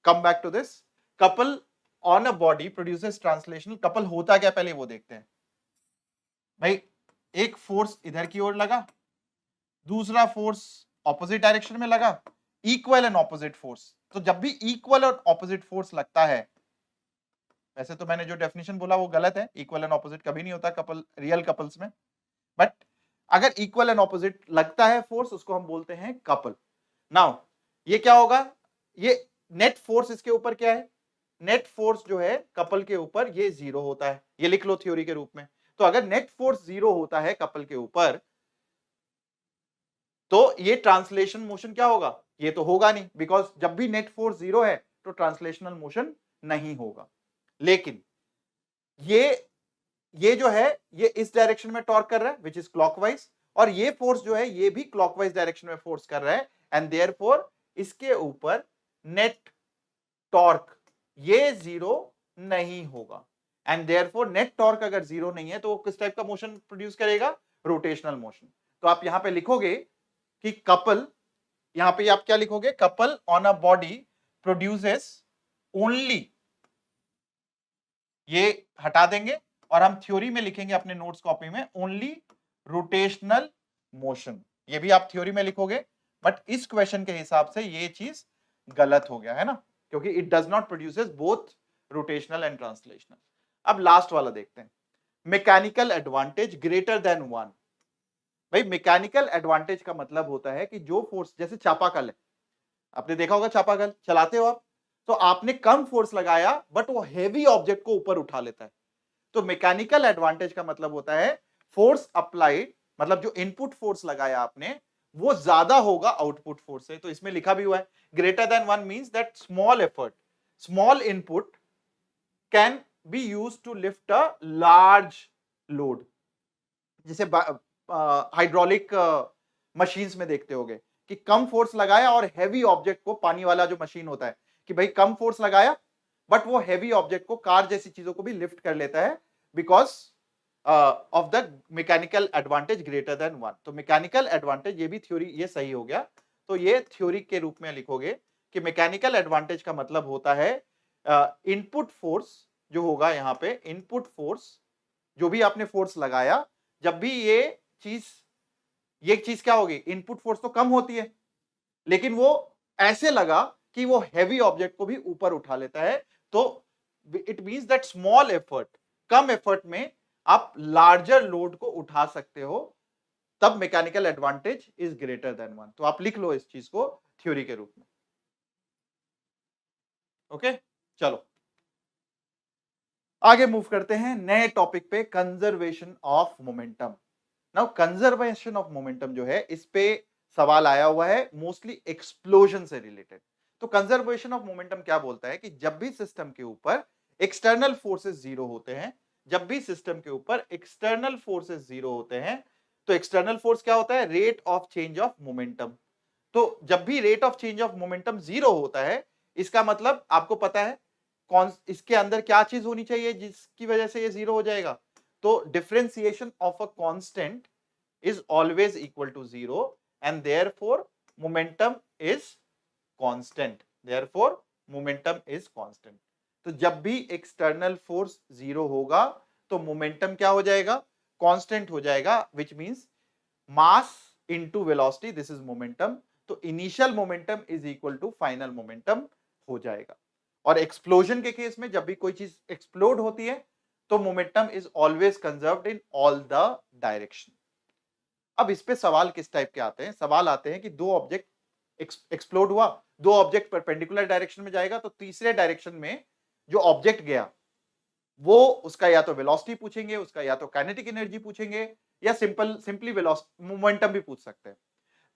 come back to this, couple on a body produces translational. Couple होता क्या पहले वो देखते हैं भाई। एक फोर्स इधर की ओर लगा, दूसरा फोर्स ऑपोजिट डायरेक्शन में लगा, इक्वल एंड ऑपोजिट फोर्स। तो जब भी इक्वल और ऑपोजिट फोर्स लगता है, वैसे तो मैंने जो डेफिनेशन बोला वो गलत है, इक्वल एंड ऑपोजिट कभी नहीं होता कपल, रियल कपल्स में, बट अगर इक्वल एंड ऑपोजिट लगता है फोर्स, उसको हम बोलते हैं कपल। नाउ ये क्या होगा, ये नेट फोर्स इसके ऊपर क्या है, नेट फोर्स जो है कपल के ऊपर ये जीरो होता है, ये लिख लो थ्योरी के रूप में। तो अगर नेट फोर्स जीरो होता है कपल के ऊपर, तो ये ट्रांसलेशन मोशन क्या होगा, ये तो होगा नहीं, बिकॉज जब भी नेट फोर्स जीरो है तो ट्रांसलेशनल मोशन नहीं होगा। लेकिन ये जो है ये इस डायरेक्शन में टॉर्क कर रहा है विच इज क्लॉकवाइज, और ये फोर्स जो है ये भी क्लॉकवाइज डायरेक्शन में फोर्स कर रहा है, एंड देयरफॉर इसके ऊपर नेट टॉर्क ये जीरो नहीं होगा। एंड देयरफॉर नेट टॉर्क अगर जीरो नहीं है तो वो किस टाइप का मोशन प्रोड्यूस करेगा, रोटेशनल मोशन। तो आप यहां पे लिखोगे कि कपल, यहां पे आप क्या लिखोगे, couple on a body produces only, ये हटा देंगे और हम थ्योरी में लिखेंगे अपने नोट्स कॉपी में ओनली रोटेशनल मोशन। ये भी आप थ्योरी में लिखोगे, बट इस क्वेश्चन के हिसाब से ये चीज गलत हो गया है ना, क्योंकि it does not produces both rotational and translational. अब लास्ट वाला देखते हैं, mechanical advantage greater than one. भाई मैकेनिकल एडवांटेज का मतलब होता है कि जो फोर्स, जैसे चापाकल है, आपने देखा होगा चापाकल चलाते हो आप, तो आपने कम फोर्स लगाया बट वो हेवी ऑब्जेक्ट को ऊपर उठा लेता है। तो मैकेनिकल एडवांटेज का मतलब होता है फोर्स अप्लाइड, मतलब जो इनपुट फोर्स लगाया आपने वो ज्यादा होगा आउटपुट फोर्स से। तो इसमें लिखा भी हुआ है greater than 1 means that small effort, small input can be used to lift a large load. जैसे हाइड्रोलिक मशीन्स में देखते होगे कि कम फोर्स लगाया और हैवी ऑब्जेक्ट को, पानी वाला जो मशीन होता है कि भाई कम फोर्स लगाया बट वो हैवी ऑब्जेक्ट को, कार जैसी चीजों को भी लिफ्ट कर लेता है because of the mechanical advantage greater than 1। तो मैकेनिकल एडवांटेज, ये भी थ्योरी, ये सही हो गया। तो ये थ्योरी के रूप में लिखोगे कि मैकेनिकल एडवांटेज का मतलब होता है इनपुट फोर्स जो होगा यहाँ पे, इनपुट फोर्स जो भी आपने फोर्स लगाया, जब भी ये चीज क्या होगी, इनपुट फोर्स तो कम होती है लेकिन वो ऐसे लगा कि वो हैवी ऑब्जेक्ट को भी ऊपर उठा लेता है। तो it means that small effort, come effort में आप लार्जर लोड को उठा सकते हो, तब mechanical advantage is greater than 1। तो आप लिख लो इस चीज को थ्योरी के रूप में। ओके, चलो आगे मूव करते हैं नए टॉपिक पे, conservation of momentum. Now conservation of momentum जो है, इस पे सवाल आया हुआ है मोस्टली एक्सप्लोजन से रिलेटेड। तो कंजर्वेशन ऑफ मोमेंटम क्या बोलता है कि जब भी सिस्टम के ऊपर एक्सटर्नल फोर्सेस जीरो होते हैं, जब भी सिस्टम के ऊपर एक्सटर्नल फोर्सेस जीरो होते हैं, तो एक्सटर्नल फोर्स क्या होता है, rate of change of momentum. तो जब भी rate of change of momentum zero होता है, इसका मतलब आपको पता है कौन, इसके अंदर क्या चीज होनी चाहिए जिसकी वजह से ये जीरो हो जाएगा। तो differentiation of a constant is always equal to 0 and therefore momentum is constant, therefore momentum is constant। तो जब भी एक्सटर्नल फोर्स जीरो होगा तो मोमेंटम क्या हो जाएगा, कांस्टेंट हो जाएगा, which means mass into velocity, this is momentum। तो initial momentum is equal to final momentum हो जाएगा। और एक्सप्लोजन के केस में जब भी कोई चीज एक्सप्लोड होती है तो momentum is always conserved in all the direction. अब इस पे सवाल किस टाइप के आते हैं, सवाल आते हैं कि दो ऑब्जेक्ट एक्सप्लोड हुआ, दो ऑब्जेक्ट परपेंडिकुलर डायरेक्शन में जाएगा, तो तीसरे डायरेक्शन में जो ऑब्जेक्ट गया वो उसका या तो वेलोसिटी पूछेंगे, उसका या तो काइनेटिक एनर्जी पूछेंगे, या सिंपली वेलोसिटी मोमेंटम भी पूछ सकते हैं।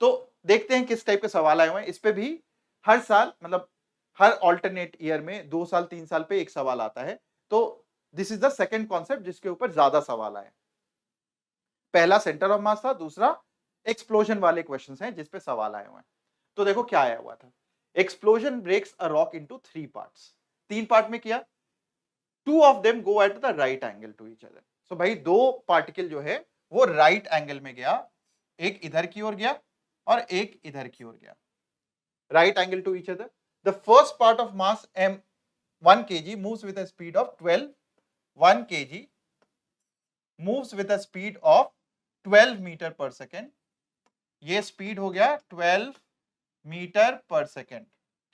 तो देखते हैं किस टाइप के सवाल आए हुए हैं। इस पे भी हर साल, मतलब हर ऑल्टरनेट ईयर में 2 साल 3 साल पे एक सवाल आता है। तो this is the second concept जिसके ऊपर ज्यादा सवाल आए। पहला सेंटर ऑफ मास था, दूसरा एक्सप्लोजन वाले क्वेश्चंस हैं जिस पे सवाल आए हुए हैं। तो देखो क्या आया हुआ था, explosion breaks a rock into 3 parts. 3 part में किया, 2 of them go at the right angle to each other. So भाई दो पार्टिकल जो है वो राइट एंगल में गया, एक इधर की ओर गया और एक इधर की ओर गया, right angle to each other. The first part of mass m 1 kg moves with a speed of 12, 1 kg moves with a speed of 12 metre per second. ये स्पीड हो गया 12 मीटर पर सेकेंड,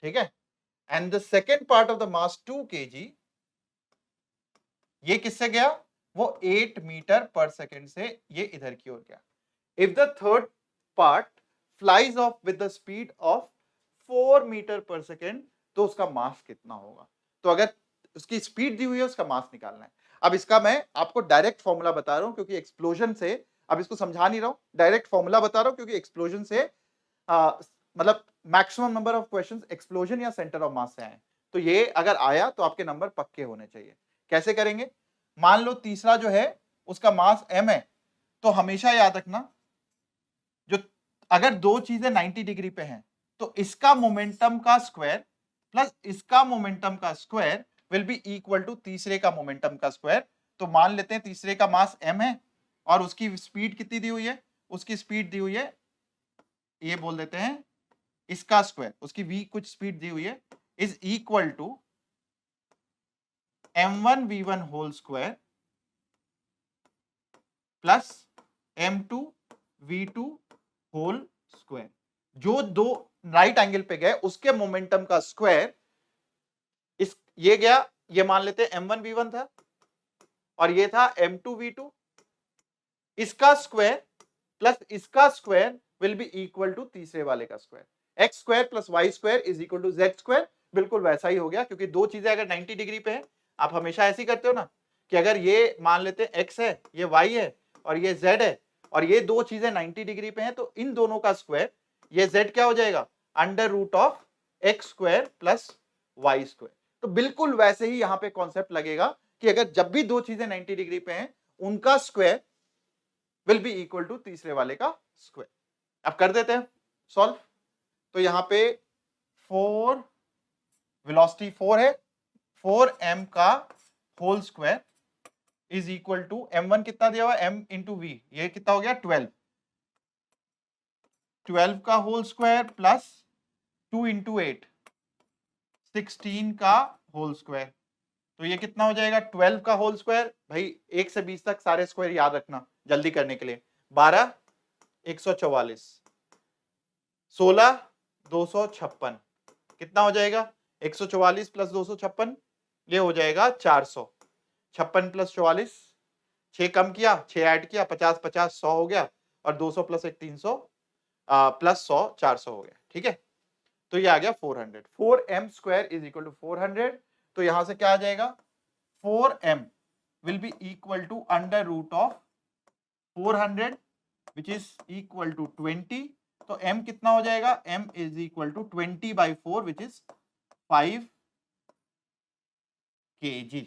ठीक है। And the second part of the mass 2 kg, ये किससे गया, वो 8 metre per second से ये इधर की ओर गया। If the third part flies off with the speed of 4 metre per second, तो उसका मास कितना होगा। तो अगर उसकी स्पीड दी हुई है, उसका मास निकालना है। अब इसका मैं आपको डायरेक्ट फॉर्मूला बता रहा हूं क्योंकि एक्सप्लोजन से, अब इसको समझा नहीं रहा हूं, डायरेक्ट फॉर्मूला बता रहा हूं क्योंकि एक्सप्लोजन से मतलब maximum number of questions explosion या सेंटर ऑफ मास से आए। तो ये अगर आया तो आपके नंबर पक्के होने चाहिए। कैसे करेंगे, मान लो तीसरा जो है उसका मास m है, तो हमेशा याद रखना जो, अगर दो चीजें 90 डिग्री पे हैं तो इसका मोमेंटम का स्क्वायर प्लस इसका मोमेंटम का square will be equal to तीसरे का मोमेंटम का स्क्वायर। तो मान लेते हैं तीसरे का मास m है और उसकी स्पीड कितनी दी हुई है, उसकी स्पीड दी हुई है, ये बोल देते हैं इसका स्क्वायर, उसकी v कुछ स्पीड दी हुई है, is equal to m1 v1 whole square plus m2 v2 whole square. जो दो राइट एंगल पे गए उसके मोमेंटम का स्क्वायर, इस ये गया, ये मान लेते हैं m1 v1 था और ये था m2 v2, इसका स्क्वायर प्लस इसका square will be equal to तीसरे वाले का square. X square plus y square is equal to z square. बिल्कुल वैसा ही हो गया क्योंकि दो चीजें अगर 90 डिग्री पे है, आप हमेशा ऐसे ही करते हो ना कि अगर ये मान लेते हैं x है, ये y है और ये z है, और ये दो चीजें 90 डिग्री पे हैं, तो इन दोनों का स्क्वायर, ये z क्या हो जाएगा, under root of x square plus y square. तो बिल्कुल वैसे ही यहां पे कॉन्सेप्ट लगेगा कि अगर जब भी दो चीजें 90 डिग्री पे हैं, उनका square will be equal to तीसरे वाले का स्क्वायर। अब कर देते हैं सॉल्व। तो यहां पे 4 वेलोसिटी 4 है, 4m का whole square is equal to m1 कितना दिया हुआ, m इंटू वी, ये कितना हो गया 12, 12 का होल स्क्वायर प्लस 2 इंटू 8, 16 का होल स्क्वायर। तो ये कितना हो जाएगा, 12 का होल स्क्वायर, भाई 1 से 20 तक सारे स्क्वायर याद रखना जल्दी करने के लिए, 12 144, 16 256, कितना हो जाएगा 144 प्लस 256, ये हो जाएगा 400, 56 प्लस 44, 6 कम किया 6 ऐड किया, 50 50 100 हो गया, और 200 प्लस 1 300 प्लस 100 400 हो गया। ठीक है, तो ये आ गया 400, 4m square is equal to 400। तो यहां से क्या आ जाएगा, 4m will be equal to under root of 400 which is equal to 20। तो m कितना हो जाएगा, m is equal to 20/4 which is 5 kg।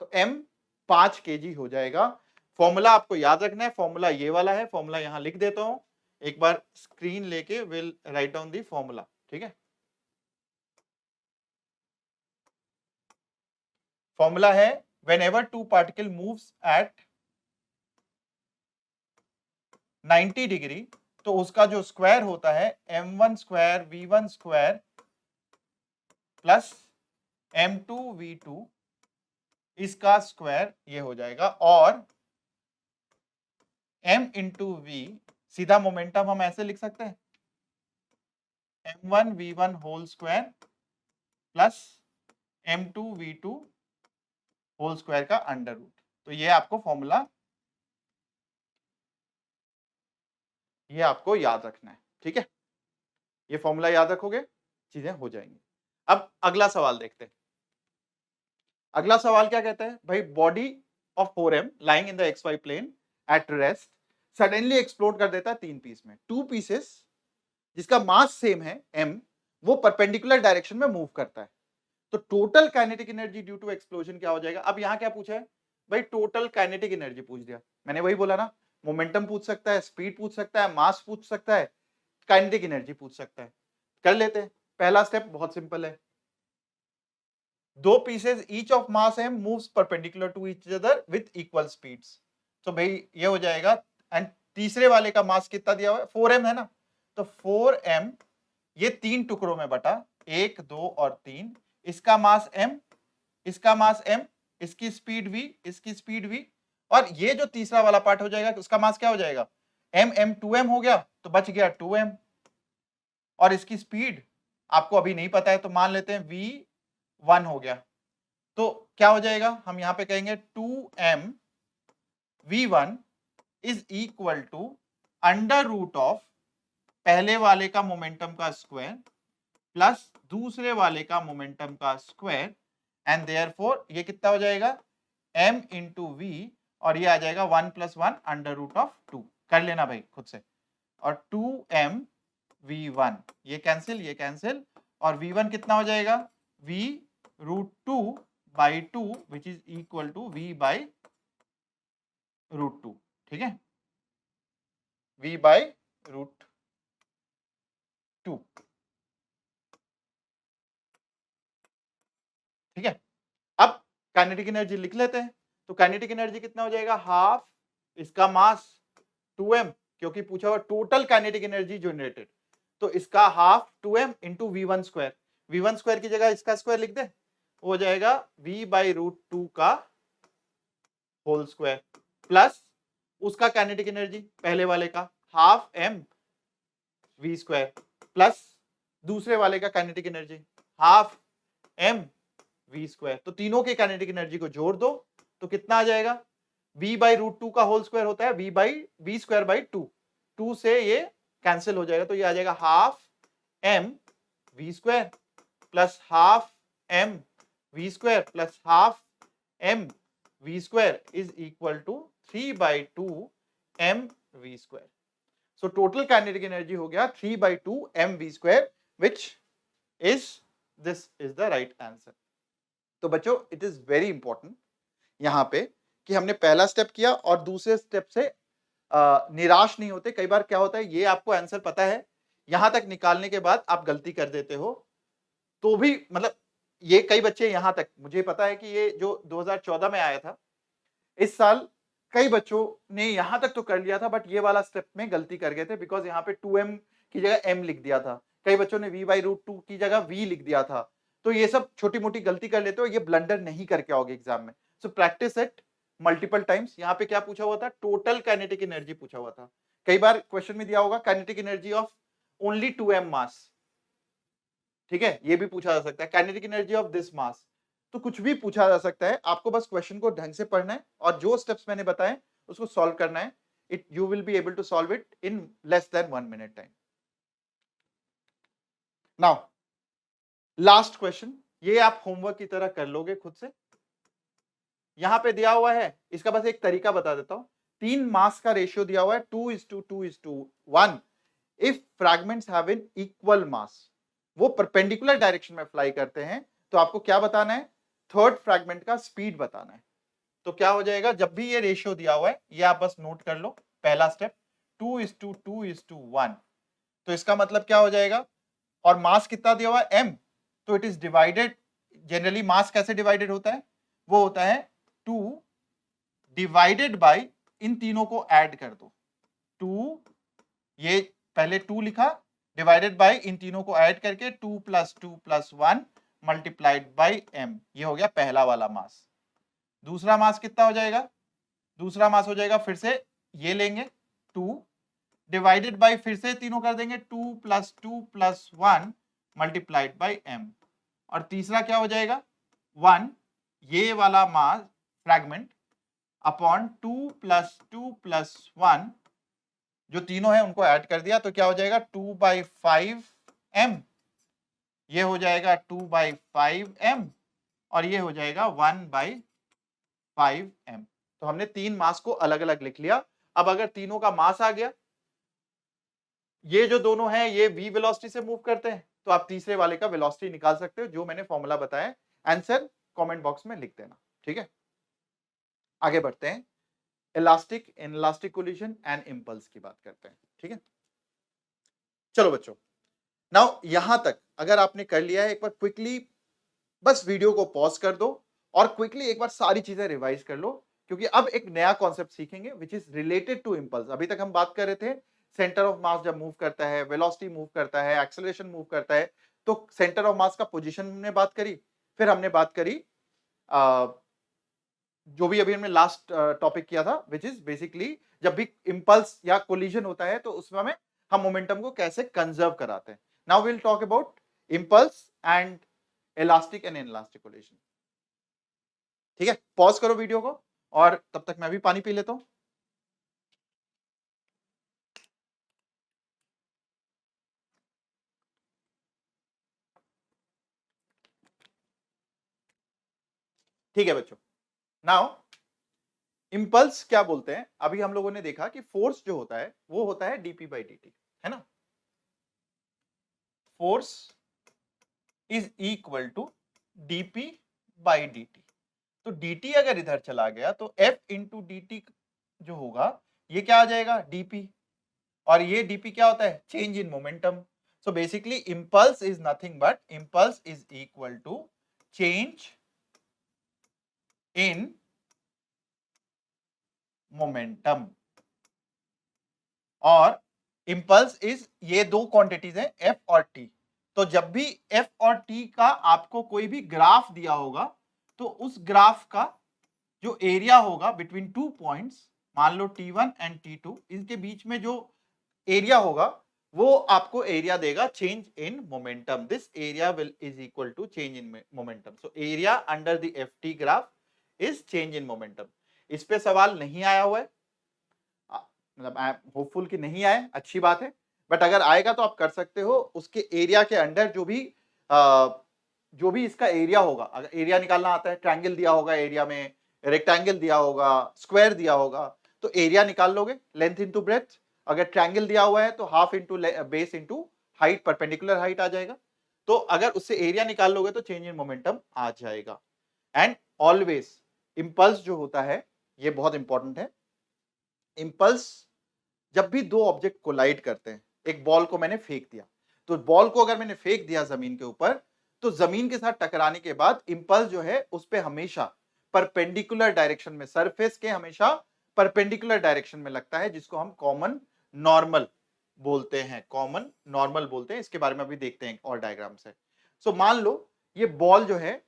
तो m 5 kg हो जाएगा। फॉर्मूला आपको याद रखना है, फॉर्मूला ये वाला है, फॉर्मूला यहां लिख देता हूं, एक बार स्क्रीन लेके will write down the formula. ठीक है, फॉर्मूला है whenever two particle moves at 90 degree, तो उसका जो स्क्वायर होता है m1 square v1 square plus m2 v2, इसका स्क्वायर ये हो जाएगा, और m इंटू v, सीधा मोमेंटम हम ऐसे लिख सकते हैं m1 v1 whole square plus m2 v2 whole square का अंडर रूट। तो ये आपको फॉर्मूला, ये आपको याद रखना है। ठीक है, ये फॉर्मूला याद रखोगे चीजें हो जाएंगी। अब अगला सवाल देखते हैं। अगला सवाल क्या कहता है, भाई body of 4m lying in the xy plane at rest suddenly explode कर देता है 3 पीस में, 2 पीसेस जिसका मास सेम है m, वो परपेंडिकुलर डायरेक्शन में मूव करता है। तो total kinetic energy due to explosion क्या हो जाएगा। अब यहां क्या पूछा है भाई, टोटल काइनेटिक एनर्जी पूछ दिया। मैंने वही बोला ना, मोमेंटम पूछ सकता है, स्पीड पूछ सकता है, मास पूछ सकता है, काइनेटिक एनर्जी पूछ सकता है। कर लेते हैं। पहला स्टेप बहुत सिंपल है, दो pieces each of mass m moves perpendicular to each other with equal speeds. तो भाई ये हो जाएगा, एंड तीसरे वाले का मास कितना दिया हुआ है 4m है ना, तो 4m ये 3 टुकड़ों में बटा, 1 2 और 3, इसका मास m, इसका मास m, इसकी स्पीड v, इसकी स्पीड v, और ये जो तीसरा वाला पार्ट हो जाएगा उसका मास क्या हो जाएगा m 2m हो गया, तो बच गया 2m, और इसकी स्पीड आपको अभी नहीं पता है तो मान लेते हैं v1 हो गया। तो क्या हो जाएगा, हम यहां पे कहेंगे 2m v1 is equal to under root of पहले वाले का मोमेंटम का स्क्वायर प्लस दूसरे वाले का मोमेंटम का स्क्वायर, एंड देयरफॉर ये कितना हो जाएगा m इंटू वी, और ये आ जाएगा 1 + 1 अंडर रूट ऑफ 2। कर लेना भाई खुद से, और 2m v1 ये कैंसिल, और v1 कितना हो जाएगा v √2/2 which is equal to v/√2। ठीक है, v/√2। ठीक है, अब काइनेटिक एनर्जी लिख लेते हैं। तो काइनेटिक एनर्जी कितना हो जाएगा, हाफ इसका मास 2m, क्योंकि पूछा हुआ टोटल काइनेटिक एनर्जी जनरेटेड, तो इसका half 2m into v1 square, v1 square की जगह इसका स्क्वायर लिख दे, हो जाएगा v/√2 का होल स्क्वायर प्लस उसका काइनेटिक एनर्जी पहले वाले का half m v square plus दूसरे वाले का kinetic energy half m v square. तो तीनों के काइनेटिक एनर्जी को जोड़ दो तो कितना आ जाएगा, v/√2 का होल स्क्वायर होता है v/2, 2 से ये कैंसिल हो जाएगा, तो ये आ जाएगा half m v square plus half m v square plus half m v square is equal to 3/2 m v square. So total kinetic energy हो गया 3/2 m v square, which is this is the right answer. तो बच्चों it is very important यहां पे कि हमने पहला step किया और दूसरे स्टेप से निराश नहीं होते। कई बार क्या होता है, ये आपको आंसर पता है, यहां तक निकालने के बाद आप गलती कर देते हो, तो भी मतलब ये कई बच्चे यहां तक, मुझे पता है कि ये जो 2014 में आया था, इस साल कई बच्चों ने यहां तक तो कर लिया था, बट ये वाला स्टेप में गलती कर गए थे, बिकॉज यहाँ पे 2m की जगह m लिख दिया था। कई बच्चों ने v/√2 की जगह v लिख दिया था। तो ये सब छोटी मोटी गलती कर लेते हो, ये ब्लंडर नहीं करके आओगे एग्जाम में। So practice it multiple times. यहाँ पे क्या पूछा हुआ था, टोटल काइनेटिक एनर्जी पूछा हुआ था। कई बार क्वेश्चन में दिया होगा kinetic energy of only 2m मास, ठीक है, ये भी पूछा जा सकता है, kinetic energy of this mass. तो कुछ भी पूछा जा सकता है, आपको बस क्वेश्चन को ढंग से पढ़ना है और जो स्टेप्स मैंने बताए उसको सॉल्व करना है। It you will be able to solve it in less than 1 minute time. Now last question, ये आप होमवर्क की तरह कर लोगे खुद से। यहां पे दिया हुआ है, इसका बस एक तरीका बता देता हूं। 3 मास का रेशियो दिया हुआ है 2:2:1। If fragments have an equal मास, वो परपेंडिकुलर डायरेक्शन में फ्लाई करते हैं, तो आपको क्या बताना है, थर्ड फ्रैगमेंट का स्पीड बताना है। तो क्या हो जाएगा, जब भी ये रेशियो दिया हुआ है, ये आप बस नोट कर लो, पहला स्टेप 2:2:1। तो इसका मतलब क्या हो जाएगा, और मास कितना दिया हुआ है m, तो इट इज डिवाइडेड। जनरली मास कैसे डिवाइडेड होता है, वो होता है 2 डिवाइडेड बाय, इन तीनों को ऐड कर दो, 2, ये पहले 2 लिखा, डिवाइडेड बाय इन तीनों को ऐड करके 2 + 2 + 1 मल्टीप्लाइड बाय m। ये हो गया पहला वाला मास। दूसरा मास कितना हो जाएगा, दूसरा मास हो जाएगा, फिर से ये लेंगे 2 डिवाइडेड बाय, फिर से तीनों कर देंगे 2 + 2 + 1 मल्टीप्लाइड बाय m। और तीसरा क्या हो जाएगा 1, ये वाला मास फ्रैगमेंट अपॉन 2 + 2 + 1, जो तीनों है उनको ऐड कर दिया, तो क्या हो जाएगा 2/5 m, ये हो जाएगा 2/5 m, और ये हो जाएगा 1/5 m। तो हमने 3 मास को अलग अलग लिख लिया। अब अगर तीनों का मास आ गया, ये जो दोनों हैं ये v वेलोसिटी से मूव करते हैं, तो आप तीसरे वाले का वेलोसिटी निकाल सकते हो, जो मैंने फॉर्मूला बताया। आंसर कमेंट बॉक्स में लिख देना, ठीक है। आगे बढ़ते हैं, elastic, inelastic collision and impulse की बात करते हैं, ठीक है। चलो बच्चों, नाउ यहां तक अगर आपने कर लिया है, एक बार क्विकली बस वीडियो को पॉज कर दो और क्विकली एक बार सारी चीजें रिवाइज कर लो, क्योंकि अब एक नया कॉन्सेप्ट सीखेंगे which is related to impulse. अभी तक हम बात कर रहे थे सेंटर ऑफ मास जब मूव करता है, वेलोसिटी मूव करता है, एक्सेलरेशन मूव करता है, तो सेंटर ऑफ मास का पोजीशन हमने बात करी। फिर हमने बात करी जो भी अभी हमने लास्ट टॉपिक किया था, विच इज बेसिकली जब भी इंपल्स या कोलिजन होता है तो उसमें हम मोमेंटम को कैसे कंजर्व कराते हैं। Now we will talk about impulse and elastic and inelastic collision, ठीक है। पॉज करो वीडियो को और तब तक मैं भी पानी पी लेता हूं। ठीक है बच्चों, नाउ इंपल्स क्या बोलते हैं, अभी हम लोगों ने देखा कि फोर्स जो होता है वो होता है dp/dt, है ना। Force is equal to dp/dt। तो dt अगर इधर चला गया तो f इंटू dt जो होगा ये क्या आ जाएगा dp, और ये dp क्या होता है, change in momentum. So basically impulse is nothing but impulse is equal to change in momentum. और इंपल्स इज, ये दो क्वांटिटीज है एफ और टी। तो जब भी एफ और टी का आपको कोई भी ग्राफ दिया होगा, तो उस ग्राफ का जो एरिया होगा बिटवीन 2 पॉइंट्स, मान लो T1 एंड T2, इनके बीच में जो एरिया होगा वो आपको एरिया देगा change in momentum. This area will is equal to change in momentum. So area under the F graph is change in momentum. इस पे सवाल नहीं आया हुआ है, मतलब आई एम होपफुल कि नहीं आए, अच्छी बात है, बट अगर आएगा तो आप कर सकते हो। उसके एरिया के अंडर जो भी इसका एरिया होगा, अगर एरिया निकालना आता है, ट्रायंगल दिया होगा एरिया में, रेक्टेंगल दिया होगा, स्क्वायर दिया होगा, तो एरिया निकाल लोगे, लेंथ इंटू ब्रेथ। अगर ट्रायंगल दिया हुआ है तो half into base into height, perpendicular height आ जाएगा। तो अगर उससे एरिया निकाल लोगे तो चेंज इन मोमेंटम आ जाएगा। एंड ऑलवेज इंपल्स जो होता है ये बहुत इंपॉर्टेंट है। इंपल्स जब भी दो ऑब्जेक्ट कोलाइड करते हैं, एक बॉल को मैंने फेंक दिया, तो बॉल को अगर मैंने फेंक दिया जमीन के ऊपर, तो जमीन के साथ टकराने के बाद इंपल्स जो है उस पे हमेशा परपेंडिकुलर डायरेक्शन में, सरफेस के हमेशा परपेंडिकुलर डायरेक्शन में लगता है, जिसको हम कॉमन नॉर्मल बोलते हैं। कॉमन नॉर्मल बोलते हैं, इसके बारे में अभी देखते हैं और डायग्राम से। सो मान लो ये बॉल जो है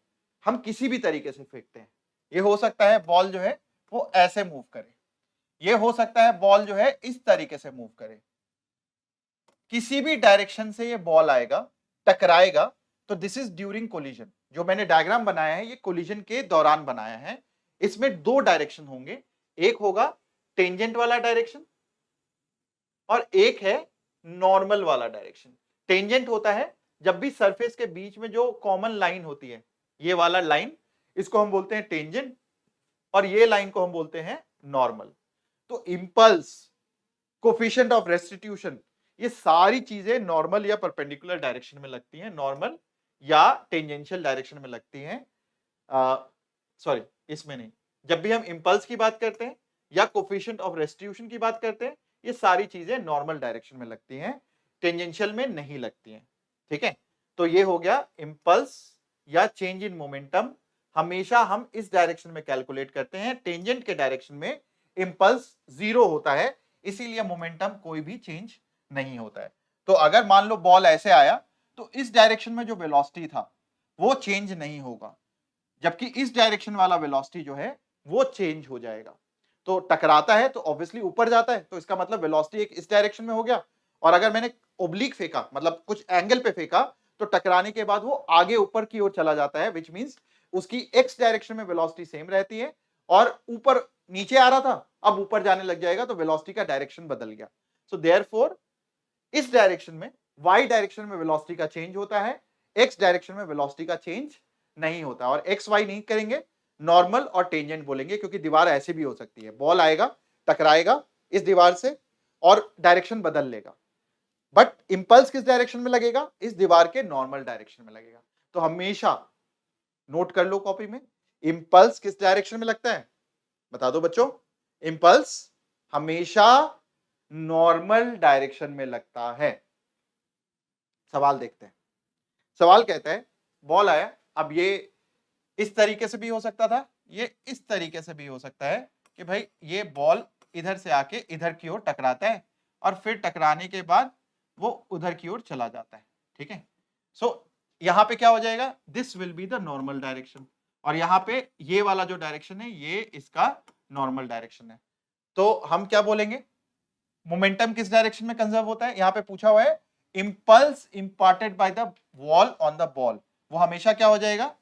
हम किसी भी तरीके से फेंकते हैं, ये हो सकता है बॉल जो है वो ऐसे मूव करे, ये हो सकता है बॉल जो है इस तरीके से मूव करे, किसी भी डायरेक्शन से ये बॉल आएगा, टकराएगा, तो दिस इज ड्यूरिंग कोलिजन। जो मैंने डायग्राम बनाया है ये कोलिजन के दौरान बनाया है। इसमें दो डायरेक्शन होंगे, एक होगा टेंजेंट वाला डायरेक्शन और एक है नॉर्मल वाला डायरेक्शन। टेंजेंट होता है जब भी सरफेस के बीच में जो कॉमन लाइन होती है, ये वाला लाइन, इसको हम बोलते हैं टेंजेंट, और ये लाइन को हम बोलते हैं नॉर्मल। तो इंपल्स, कोफिशिएंट ऑफ रेस्टिट्यूशन, ये सारी चीजें नॉर्मल या परपेंडिकुलर डायरेक्शन में लगती हैं, नॉर्मल या टेंजेंशियल डायरेक्शन में लगती हैं। सॉरी, इसमें नहीं। जब भी हम इंपल्स की बात करते हैं या कोफिशिएंट ऑफ रेस्टिट्यूशन की बात करते हैं, ये सारी चीजें नॉर्मल डायरेक्शन में लगती हैं, टेंजेंशियल में नहीं लगती हैं। ठीक है, तो ये हो गया इंपल्स या चेंज इन मोमेंटम। हमेशा हम इस डायरेक्शन में कैलकुलेट करते हैं, टेंजेंट के डायरेक्शन में इंपल्स जीरो होता है, इसीलिए मोमेंटम कोई भी चेंज नहीं होता है। तो अगर मान लो बॉल ऐसे आया, तो इस डायरेक्शन में जो वेलोसिटी था वो चेंज नहीं होगा, जबकि इस डायरेक्शन वाला वेलोसिटी जो है वो चेंज हो जाएगा। तो टकराता है तो ऑब्वियसली ऊपर जाता है, तो इसका मतलब वेलोसिटी एक इस डायरेक्शन में हो गया, और अगर मैंने ओब्लिक फेंका, मतलब कुछ एंगल पे फेंका, तो टकराने के बाद वो आगे ऊपर की ओर चला जाता है, विच मींस उसकी एक्स डायरेक्शन में वेलोसिटी सेम रहती है, और ऊपर नीचे आ रहा था अब ऊपर जाने लग जाएगा, तो वेलोसिटी का डायरेक्शन बदल गया। सो देयरफॉर इस डायरेक्शन में, y डायरेक्शन में वेलोसिटी का चेंज होता है, x डायरेक्शन में वेलोसिटी का चेंज नहीं होता। और x y नहीं करेंगे, नॉर्मल और टेंजेंट बोलेंगे, क्योंकि दीवार ऐसे भी हो सकती है, बॉल आएगा, टकराएगा इस दीवार से और डायरेक्शन बदल लेगा, बट इंपल्स किस डायरेक्शन में लगेगा, इस दीवार के नॉर्मल डायरेक्शन में लगेगा। तो हमेशा नोट कर लो कॉपी में, इंपल्स किस डायरेक्शन में लगता है, बता दो बच्चों। इंपल्स हमेशा नॉर्मल डायरेक्शन में लगता है। सवाल देखते हैं। सवाल कहता है बॉल आया, अब ये इस तरीके से भी हो सकता था, ये इस तरीके से भी हो सकता है कि भाई ये बॉल इधर से आके इधर की ओर टकराता है और फिर टकराने के बाद वो उधर की ओर चला जाता है। ठीक है, सो यहां पे क्या हो जाएगा, this will be the normal direction, और यहां पे ये वाला जो डायरेक्शन है ये इसका नॉर्मल डायरेक्शन है। तो हम क्या बोलेंगे, मोमेंटम किस डायरेक्शन में कंजर्व होता है, यहां पे पूछा हुआ है impulse imparted by the wall on the ball, वो हमेशा क्या हो जाएगा,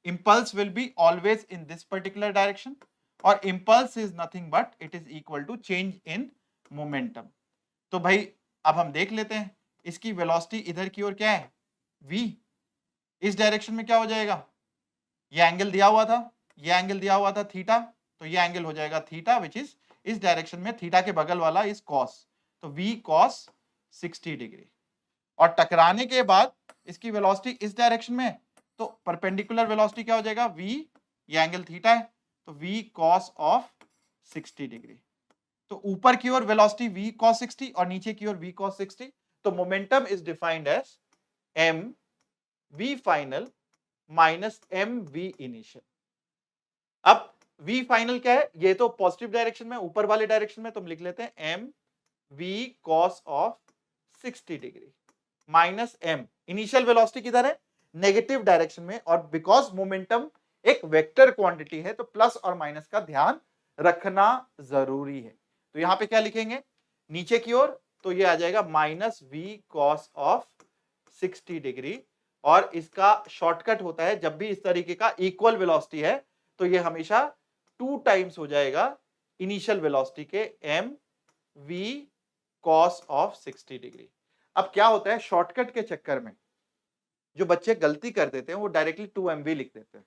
impulse will be always in this particular direction, और impulse is nothing but it is equal to change in momentum। तो भाई अब हम देख लेते हैं, इसकी वेलोसिटी इधर की ओर क्या है v, इस डायरेक्शन में क्या हो जाएगा, ये एंगल दिया हुआ था, ये एंगल दिया हुआ था थीटा, तो ये एंगल हो जाएगा थीटा, विच इज इस डायरेक्शन में, थीटा के बगल वाला इज कॉस, तो v cos 60 डिग्री। और टकराने के बाद इसकी वेलोसिटी इस डायरेक्शन में, तो परपेंडिकुलर वेलोसिटी क्या हो जाएगा v, ये एंगल थीटा है, तो v cos ऑफ 60 डिग्री। तो ऊपर की ओर वेलोसिटी v cos 60 और नीचे की ओर v cos 60, तो momentum is defined as m v final minus m v initial. अब v फाइनल क्या है, ये तो पॉजिटिव डायरेक्शन में, ऊपर वाले डायरेक्शन में तुम लिख लेते हैं m v cos of 60 degree minus m, initial velocity किधर है, नेगेटिव डायरेक्शन में, और बिकॉज मोमेंटम एक वेक्टर क्वांटिटी है तो प्लस और माइनस का ध्यान रखना जरूरी है। तो यहां पे क्या लिखेंगे नीचे की ओर, तो ये आ जाएगा minus v cos of 60 degree, और इसका शॉर्टकट होता है जब भी इस तरीके का इक्वल वेलोसिटी है तो ये हमेशा 2 टाइम्स हो जाएगा इनिशियल वेलोसिटी के m v cos of 60 degree. अब क्या होता है, शॉर्टकट के चक्कर में जो बच्चे गलती कर देते हैं वो डायरेक्टली 2mv लिख देते हैं,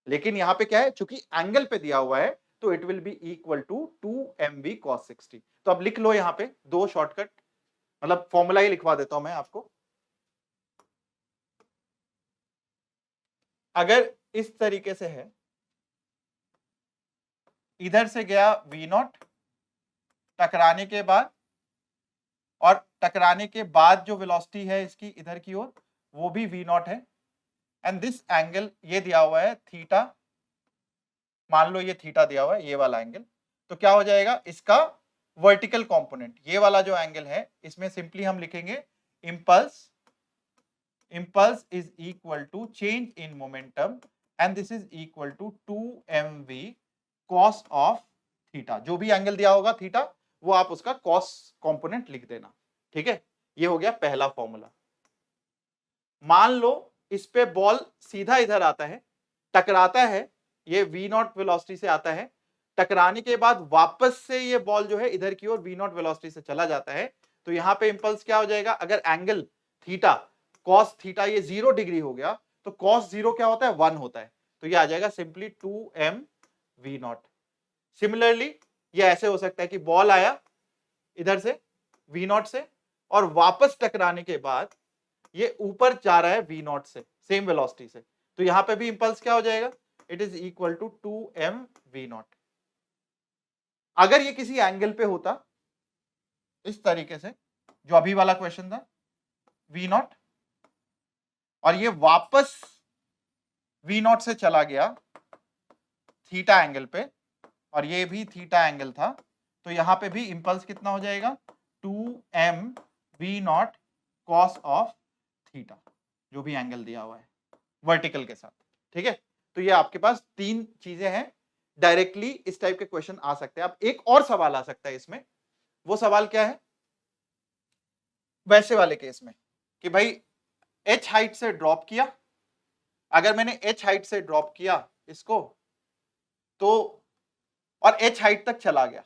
लेकिन यहां पे क्या है, चूंकि एंगल पे दिया हुआ है तो it will be equal to 2mv cos 60। तो अब लिख लो यहां पे दो शॉर्टकट, मतलब फॉर्मूला ही लिखवा देता हूं मैं आपको। अगर इस तरीके से है, इधर से गया v नॉट टकराने के बाद, और टकराने के बाद जो वेलोसिटी है इसकी इधर की ओर वो भी v नॉट है, एंड दिस एंगल ये दिया हुआ है थीटा, मान लो ये थीटा दिया हुआ है, ये वाला एंगल, तो क्या हो जाएगा इसका वर्टिकल कंपोनेंट, ये वाला जो एंगल है इसमें सिंपली हम लिखेंगे impulse is equal to change in momentum and this is equal to 2mv cos of theta. जो भी एंगल दिया होगा थीटा, वो आप उसका cos कंपोनेंट लिख देना, ठीक है। ये हो गया पहला फॉर्मूला। मान लो इस पे बॉल सीधा इधर आता है, टकराता है, ये v नॉट वेलोसिटी से आता है, टकराने के बाद वापस से ये बॉल जो है इधर की ओर v नॉट वेलोसिटी से चला जाता है, तो यहां पे इंपल्स क्या हो जाएगा, अगर एंगल थीटा cos थीटा ये 0 डिग्री हो गया, तो cos 0 क्या होता है, 1 होता है, तो ये आ जाएगा simply 2m v not. Similarly ये ऐसे हो सकता है कि बॉल आया इधर से v नॉट से, और वापस टकराने के बाद ये ऊपर जा रहा है v नॉट से सेम वेलोसिटी से, तो यहां पे भी इंपल्स क्या हो जाएगा, it is equal to 2m v not. अगर ये किसी एंगल पे होता इस तरीके से, जो अभी वाला क्वेश्चन था v नॉट, और ये वापस v नॉट से चला गया थीटा एंगल पे, और ये भी थीटा एंगल था, तो यहां पे भी इंपल्स कितना हो जाएगा, 2m v not cos of theta, जो भी एंगल दिया हुआ है वर्टिकल के साथ, ठीक है। तो ये आपके पास तीन चीजें हैं, डायरेक्टली इस टाइप के क्वेश्चन आ सकते हैं। अब एक और सवाल आ सकता है इसमें, वो सवाल क्या है, वैसे वाले केस में कि भाई h हाइट से ड्रॉप किया, अगर मैंने h हाइट से ड्रॉप किया इसको, तो और h हाइट तक चला गया,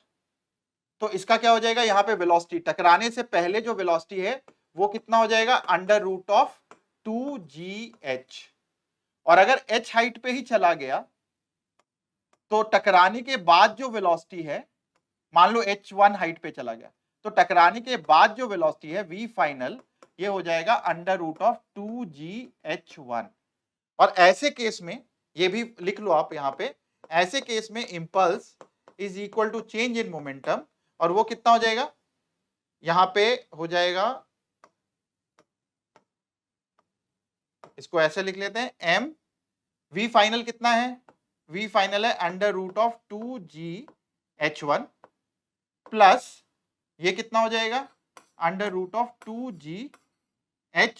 तो इसका क्या हो जाएगा, यहां पे वेलोसिटी टकराने से पहले जो वेलोसिटी है वो कितना हो जाएगा, अंडर रूट ऑफ 2gh, और अगर h हाइट पे ही चला गया तो टकराने के बाद जो वेलोसिटी है, मान लो h1 हाइट पे चला गया, तो टकराने के बाद जो वेलोसिटी है v फाइनल, ये हो जाएगा अंडर रूट ऑफ 2gh1। और ऐसे केस में ये भी लिख लो आप यहां पे, ऐसे केस में impulse is equal to change in momentum, और वो कितना हो जाएगा, यहां पे हो जाएगा, इसको ऐसे लिख लेते हैं m, v फाइनल कितना है, v फाइनल है under root of 2gh1 plus ये कितना हो जाएगा, अंडर रूट ऑफ 2gh,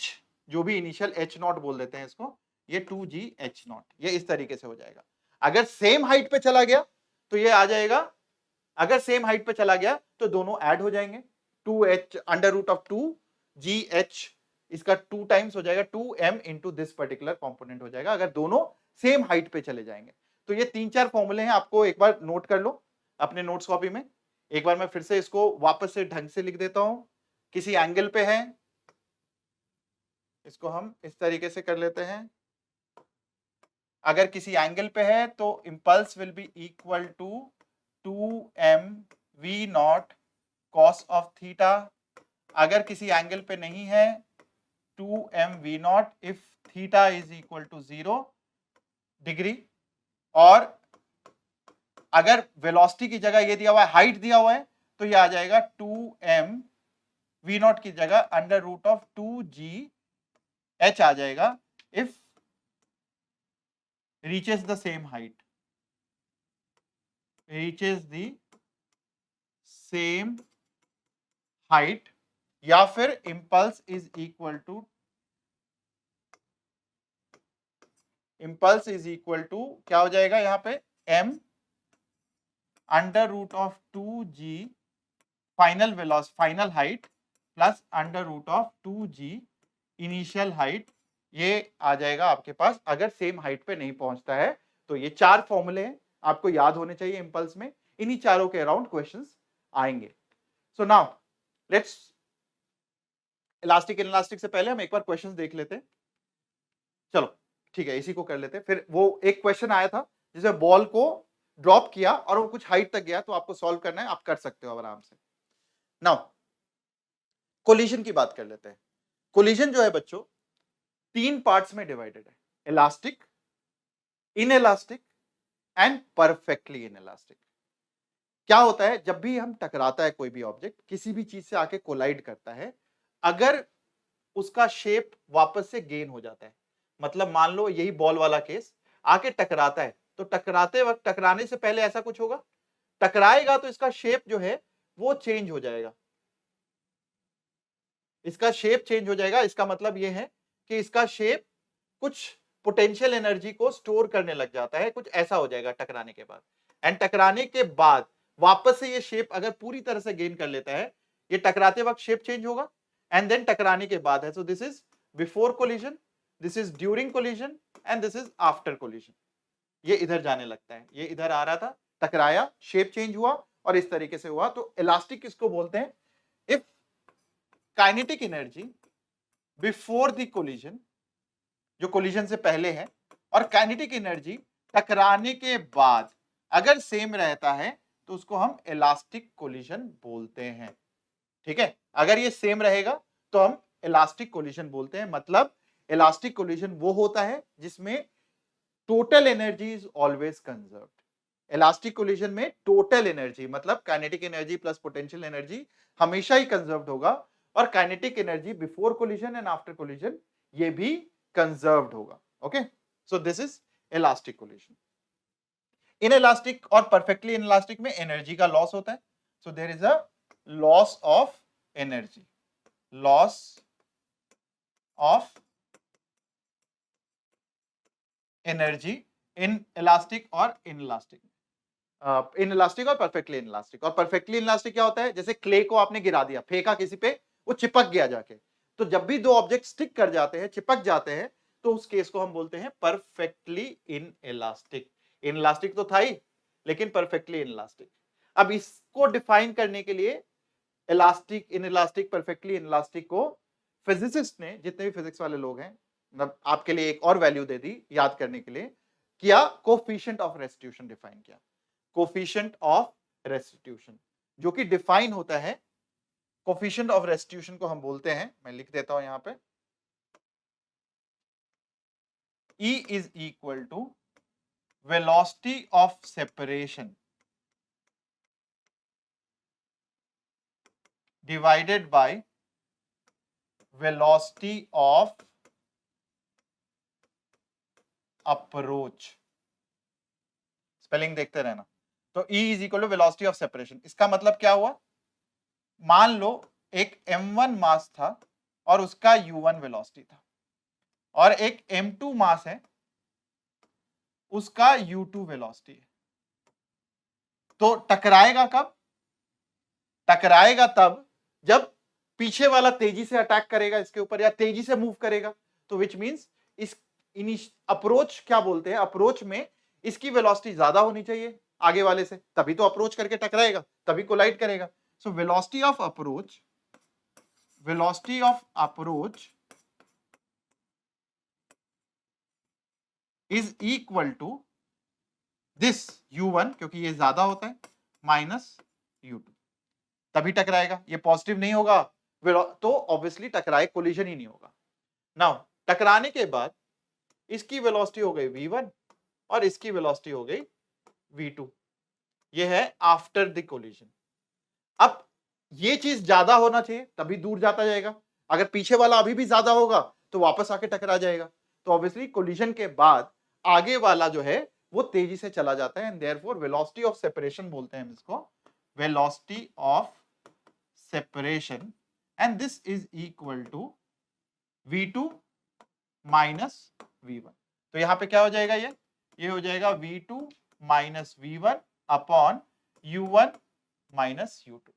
जो भी इनिशियल h नॉट बोल देते हैं इसको, ये 2gh नॉट, ये इस तरीके से हो जाएगा। अगर सेम हाइट पे चला गया तो ये आ जाएगा, अगर सेम हाइट पे चला गया तो दोनों ऐड हो जाएंगे, 2h under root of 2gh, इसका 2 टाइम्स हो जाएगा 2m into this particular component हो जाएगा, अगर दोनों सेम हाइट पे चले जाएंगे। तो ये 3-4 फॉर्मूले हैं, आपको एक बार नोट कर लो अपने नोट्स कॉपी में। एक बार मैं फिर से इसको वापस से ढंग से लिख देता हूं। किसी एंगल पे है, इसको हम इस तरीके से कर लेते हैं, अगर किसी एंगल पे है तो impulse will be equal to 2m v not cos of theta, अगर किसी एंगल पे नहीं है 2m v not if theta is equal to 0 degree, और अगर वेलोसिटी की जगह ये दिया हुआ है, हाइट दिया हुआ है, तो ये आ जाएगा 2m v नॉट की जगह अंडर रूट ऑफ 2gh आ जाएगा if reaches the same height, reaches the same height, या फिर impulse is equal क्या हो जाएगा यहां पे, m under root of 2g final velocity final height plus under root of 2g initial height, ये आ जाएगा आपके पास अगर सेम हाइट पे नहीं पहुंचता है। तो ये 4 फॉर्मूले हैं, आपको याद होने चाहिए इंपल्स में, इन्हीं चारों के अराउंड क्वेश्चंस आएंगे। So now let's, elastic inelastic से पहले हम एक बार क्वेश्चंस देख लेते हैं। चलो ठीक है, इसी को कर लेते हैं। फिर वो एक क्वेश्चन आया था जिसमें बॉल को ड्रॉप किया और वो कुछ हाइट तक गया, तो आपको सॉल्व करना है, आप कर सकते हो आराम से। नाउ कोलिजन की बात कर लेते हैं। कोलिजन जो है बच्चों, 3 पार्ट्स में डिवाइडेड है, elastic, inelastic and perfectly inelastic. क्या होता है, जब भी हम टकराता है कोई भी ऑब्जेक्ट, किसी भी चीज से आके कोलाइड करता है, अगर उसका शेप वापस से गेन हो जाता है, मतलब मान लो यही बॉल वाला केस, आके टकराता है, तो टकराते वक्त, टकराने से पहले ऐसा कुछ होगा, टकराएगा तो इसका शेप जो है वो चेंज हो जाएगा, इसका शेप चेंज हो जाएगा। इसका मतलब ये है कि इसका शेप कुछ पोटेंशियल एनर्जी को स्टोर करने लग जाता है, कुछ ऐसा हो जाएगा टकराने के बाद। एंड टकराने के बाद वापस से ये शेप अगर पूरी तरह से गेन कर लेता है, ये टकराते वक्त शेप चेंज होगा, एंड देन टकराने के बाद है। सो this is before collision, this is during collision and this is after collision. ये इधर जाने लगता है, ये इधर आ रहा था, टकराया, शेप चेंज हुआ और इस तरीके से हुआ। तो इलास्टिक किसको बोलते हैं? If kinetic energy before the collision, जो कोलिजन से पहले है, और काइनेटिक एनर्जी टकराने के बाद अगर सेम रहता है, तो उसको हम इलास्टिक कोलिजन बोलते हैं। ठीक है, अगर ये सेम रहेगा तो हम इलास्टिक कोलिजन बोलते हैं। मतलब इलास्टिक कोलिजन वो होता है जिसमें total energy is always conserved. Elastic collision में टोटल एनर्जी मतलब kinetic energy plus potential energy हमेशा ही कंजर्व्ड होगा, और kinetic energy before collision and after collision ये भी कंजर्व्ड होगा। Okay, so this is elastic collision. Inelastic और परफेक्टली इन इलास्टिक में एनर्जी का लॉस होता है। So there is a loss of energy, loss of energy inelastic और inelastic, in elastic और परफेक्टली इन इलास्टिक। और perfectly in elastic क्या होता है, जैसे क्ले को आपने गिरा दिया, फेंका किसी पे, वो चिपक गया जाके, तो जब भी दो ऑब्जेक्ट स्टिक कर जाते हैं, चिपक जाते हैं, तो उस केस को हम बोलते हैं perfectly inelastic. In elastic तो था ही, लेकिन परफेक्टली इन इलास्टिक। अब इसको डिफाइन करने के लिए elastic, in elastic, perfectly in elastic को फिजिसिस्ट ने, जितने भी फिजिक्स वाले लोग हैं, मतलब आपके लिए एक और वैल्यू दे दी याद करने के लिए, किया कोफिशिएंट ऑफ रेस्टिट्यूशन डिफाइन किया। कोफिशिएंट ऑफ रेस्टिट्यूशन जो कि डिफाइन होता है, कोफिशिएंट ऑफ रेस्टिट्यूशन को हम बोलते हैं, मैं लिख देता हूं यहां पे, E is equal to velocity of separation divided by velocity of approach. Spelling देखते रहना। तो E is equal to velocity of separation, इसका मतलब क्या हुआ, मान लो एक m1 मास था और उसका u1 वेलोसिटी था, और एक m2 मास है, उसका u2 वेलोसिटी है। तो टकराएगा कब? टकराएगा तब जब पीछे वाला तेजी से अटैक करेगा इसके ऊपर, या तेजी से मूव करेगा। तो विच मींस इस अप्रोच क्या बोलते हैं, अप्रोच में इसकी वेलोसिटी ज्यादा होनी चाहिए आगे वाले से, तभी तो अप्रोच करके टकराएगा, तभी कोलाइड करेगा। So velocity of approach, velocity of approach is equal to this u1, क्योंकि ये ज्यादा होता है, माइनस u2, तभी टकराएगा। ये पॉजिटिव नहीं होगा तो ऑब्वियसली टकराए, कोलिजन ही नहीं होगा। नाउ टकराने के बाद इसकी वेलोसिटी हो गई v1 और इसकी वेलोसिटी हो गई v2, ये है आफ्टर द कोलिजन। अब ये चीज ज्यादा होना चाहिए तभी दूर जाता जाएगा, अगर पीछे वाला अभी भी ज्यादा होगा तो वापस आके टकरा जाएगा। तो ऑब्वियसली कोलिजन के बाद आगे वाला जो है वो तेजी से चला जाता है, and therefore velocity of separation बोलते हैं हम इसको, velocity of separation, and this is equal to v2 minus v1। तो यहां पे क्या हो जाएगा, ये हो जाएगा v2 minus v1 upon u1 minus u2।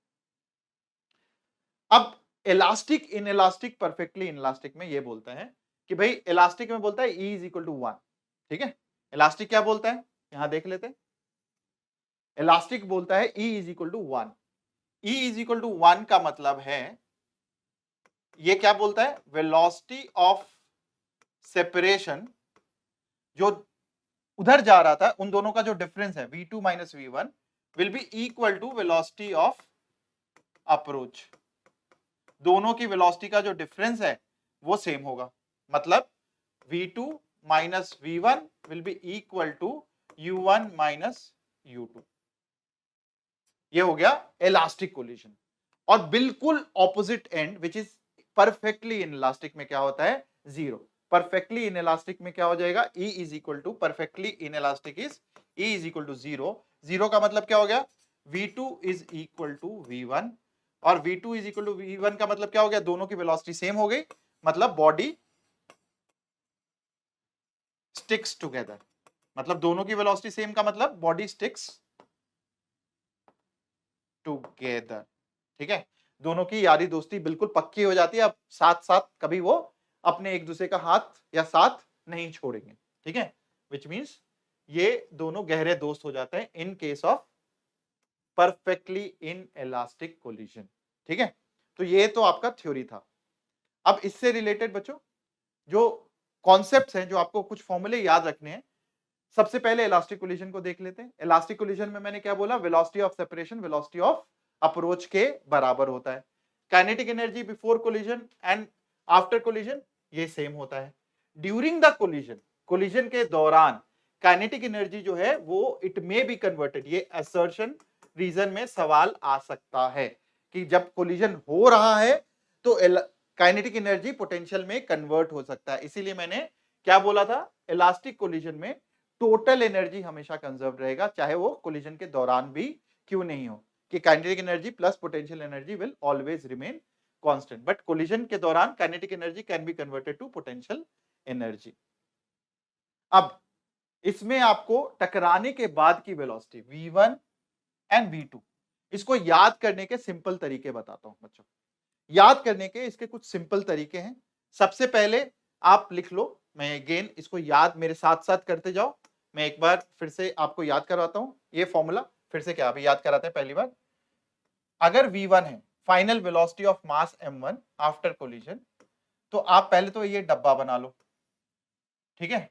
अब elastic, in elastic, perfectly inelastic में ये बोलता है कि भाई, इलास्टिक में बोलता है E इज इक्वल टू 1, ठीक है। इलास्टिक क्या बोलता है, यहां देख लेते हैं। इलास्टिक बोलता है E is equal to 1। E is equal to 1 का मतलब है, ये क्या बोलता है, वेलोसिटी ऑफ सेपरेशन जो उधर जा रहा था, उन दोनों का जो डिफरेंस है v2 minus v1 will be equal to velocity of approach. दोनों की वेलोसिटी का जो डिफरेंस है वो सेम होगा, मतलब v2 minus v1 will be equal to u1 minus u2। ये हो गया इलास्टिक कोलिजन। और बिल्कुल opposite and which is perfectly inelastic में क्या होता है, जीरो। परफेक्टली इन इलास्टिक में क्या हो जाएगा, E is equal to, perfectly inelastic is E is equal to zero. Zero का मतलब क्या हो गया, v2 is equal to v1, और v2 is equal to v1 का मतलब क्या हो गया, दोनों की वेलोसिटी सेम हो गई, मतलब बॉडी स्टिक्स टुगेदर। मतलब दोनों की वेलोसिटी सेम का मतलब बॉडी स्टिक्स टुगेदर। ठीक है, दोनों की यारी दोस्ती बिल्कुल पक्की हो जाती है, अब साथ साथ कभी वो अपने एक दूसरे का हाथ या साथ नहीं छोड़ेंगे। ठीक है, विच मीन्स ये दोनों गहरे दोस्त हो जाते हैं इन case of perfectly in elastic collision. ठीक है, तो ये तो आपका थ्योरी था। अब इससे रिलेटेड बच्चों जो कॉन्सेप्ट्स हैं, जो आपको कुछ फॉर्मूले याद रखने हैं, सबसे पहले इलास्टिक कोलिजन को देख लेते हैं। इलास्टिक कोलिजन में मैंने क्या बोला, velocity of separation velocity of approach के बराबर होता है। Kinetic energy before collision and after collision ये सेम होता है। ड्यूरिंग द कोलिजन, कोलिजन के दौरान काइनेटिक एनर्जी जो है वो इट मे बी कन्वर्टेड, ये असर्शन रीजन में सवाल आ सकता है कि जब कोलिजन हो रहा है तो काइनेटिक एनर्जी पोटेंशियल में कन्वर्ट हो सकता है। इसीलिए मैंने क्या बोला था, इलास्टिक कोलिजन में टोटल एनर्जी हमेशा कंजर्व रहेगा, चाहे वो कोलिजन के दौरान भी क्यों नहीं हो, कि kinetic energy plus potential energy will always remain constant, but collision के दौरान kinetic energy can be converted to potential energy. अब इसमें आपको टकराने के बाद की वेलोसिटी v1 एंड v2, इसको याद करने के सिंपल तरीके बताता हूं बच्चों। याद करने के इसके कुछ सिंपल तरीके हैं। सबसे पहले आप लिख लो, मैं अगेन इसको याद मेरे साथ साथ करते जाओ, मैं एक बार फिर से आपको याद करवाता हूं ये फॉर्मूला। फिर से क्या अभी याद कराते हैं, पहली बार अगर v1 है final velocity of mass m1 after collision, तो आप पहले तो ये डब्बा बना लो। ठीक है,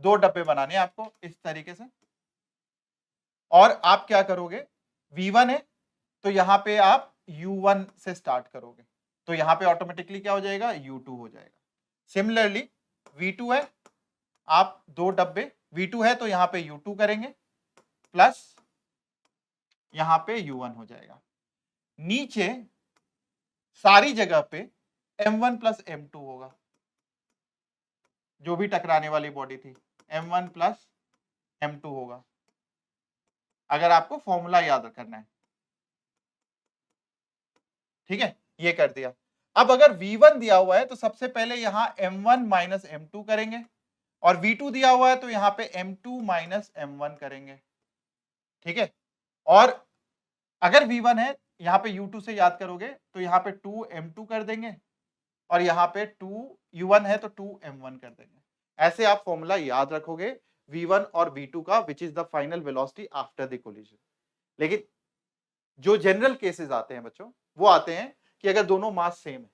दो डब्बे बनाने हैं आपको इस तरीके से, और आप क्या करोगे, v1 है तो यहां पे आप u1 से स्टार्ट करोगे, तो यहां पे ऑटोमेटिकली क्या हो जाएगा, u2 हो जाएगा। सिमिलरली v2 है, आप दो डब्बे, v2 है तो यहां पे u2 करेंगे प्लस यहां पे u1 हो जाएगा। नीचे सारी जगह पे m1 प्लस m2 होगा, जो भी टकराने वाली बॉडी थी m1 प्लस m2 होगा, अगर आपको फॉर्मूला याद करना है। ठीक है, ये कर दिया। अब अगर v1 दिया हुआ है तो सबसे पहले यहां m1 माइनस m2 करेंगे, और v2 दिया हुआ है तो यहां पे m2 माइनस m1 करेंगे। ठीक है, और अगर v1 है यहां पे u2 से याद करोगे तो यहां पे 2m2 कर देंगे, और यहां पे 2u1 है तो 2m1 कर देंगे। ऐसे आप फॉर्मूला याद रखोगे v1 और v2 का, which is the final velocity after the collision. लेकिन जो जनरल केसेस आते हैं बच्चों, वो आते हैं कि अगर दोनों मास सेम है,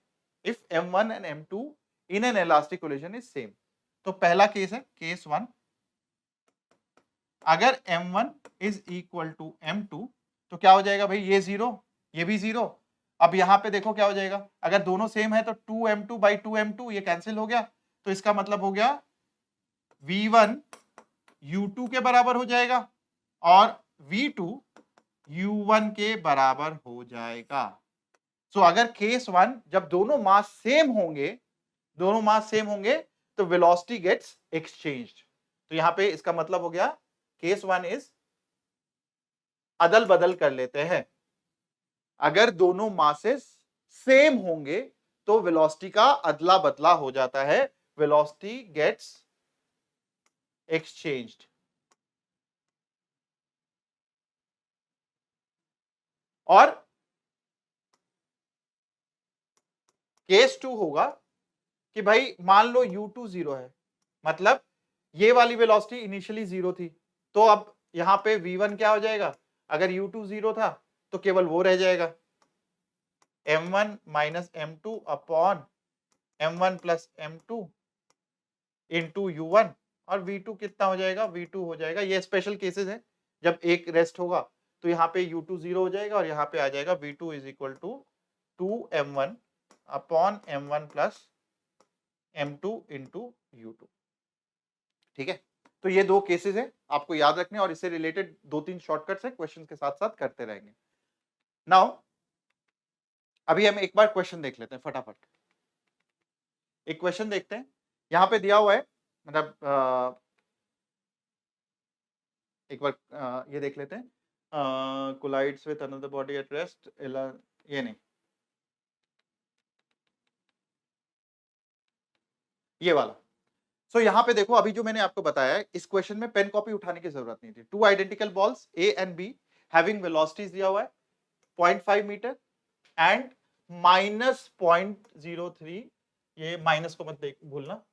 if m1 and m2 in an elastic collision is same, तो पहला केस है केस 1, अगर m1 is equal to m2 तो क्या हो जाएगा भाई, ये जीरो ये भी जीरो। अब यहां पे देखो क्या हो जाएगा, अगर दोनों सेम है तो 2m2 बाई 2m2 ये कैंसिल हो गया, तो इसका मतलब हो गया v1 u2 के बराबर हो जाएगा और v2 u1 के बराबर हो जाएगा। सो अगर केस 1 जब दोनों मास सेम होंगे, दोनों मास सेम होंगे तो वेलोसिटी गेट्स एक्सचेंज्ड। तो यहां पे इसका मतलब हो गया केस 1 इज, अदल बदल कर लेते हैं, अगर दोनों मासेस सेम होंगे तो वेलोसिटी का अदला बदला हो जाता है, वेलोसिटी गेट्स एक्सचेंज्ड। और केस 2 होगा कि भाई मान लो u2 जीरो है, मतलब ये वाली वेलोसिटी इनिशियली जीरो थी, तो अब यहां पे v1 क्या हो जाएगा, अगर u2 जीरो था तो केवल वो रह जाएगा m1 minus m2 upon m1 plus m2 into u1, और V2 कितना हो जाएगा, V2 हो जाएगा, ये स्पेशल केसेस है जब एक रेस्ट होगा तो यहाँ पे U2 0 हो जाएगा और यहाँ पे आ जाएगा V2 is equal to 2m1 upon m1 plus m2 into U2। ठीक है, तो ये दो केसेस है आपको याद रखने और इससे रिलेटेड 2-3 शॉर्टकट्स है, क्वेश्चन के साथ साथ करते रहेंगे। नाउ अभी हम एक बार क्वेश्चन देख लेते हैं फटाफट। एक क्वेश्चन देखते हैं, यहां पे दिया हुआ है, मतलब एक बार ये देख लेते हैं, collides with another body at rest, ये नहीं, ये वाला। सो यहाँ पे देखो, अभी जो मैंने आपको बताया है, इस क्वेश्चन में पेन कॉपी उठाने की जरूरत नहीं थी। Two identical balls A and be having velocities दिया हुआ है 0.5 मीटर एंड -0.03, ये माइनस को मत देख भूलना,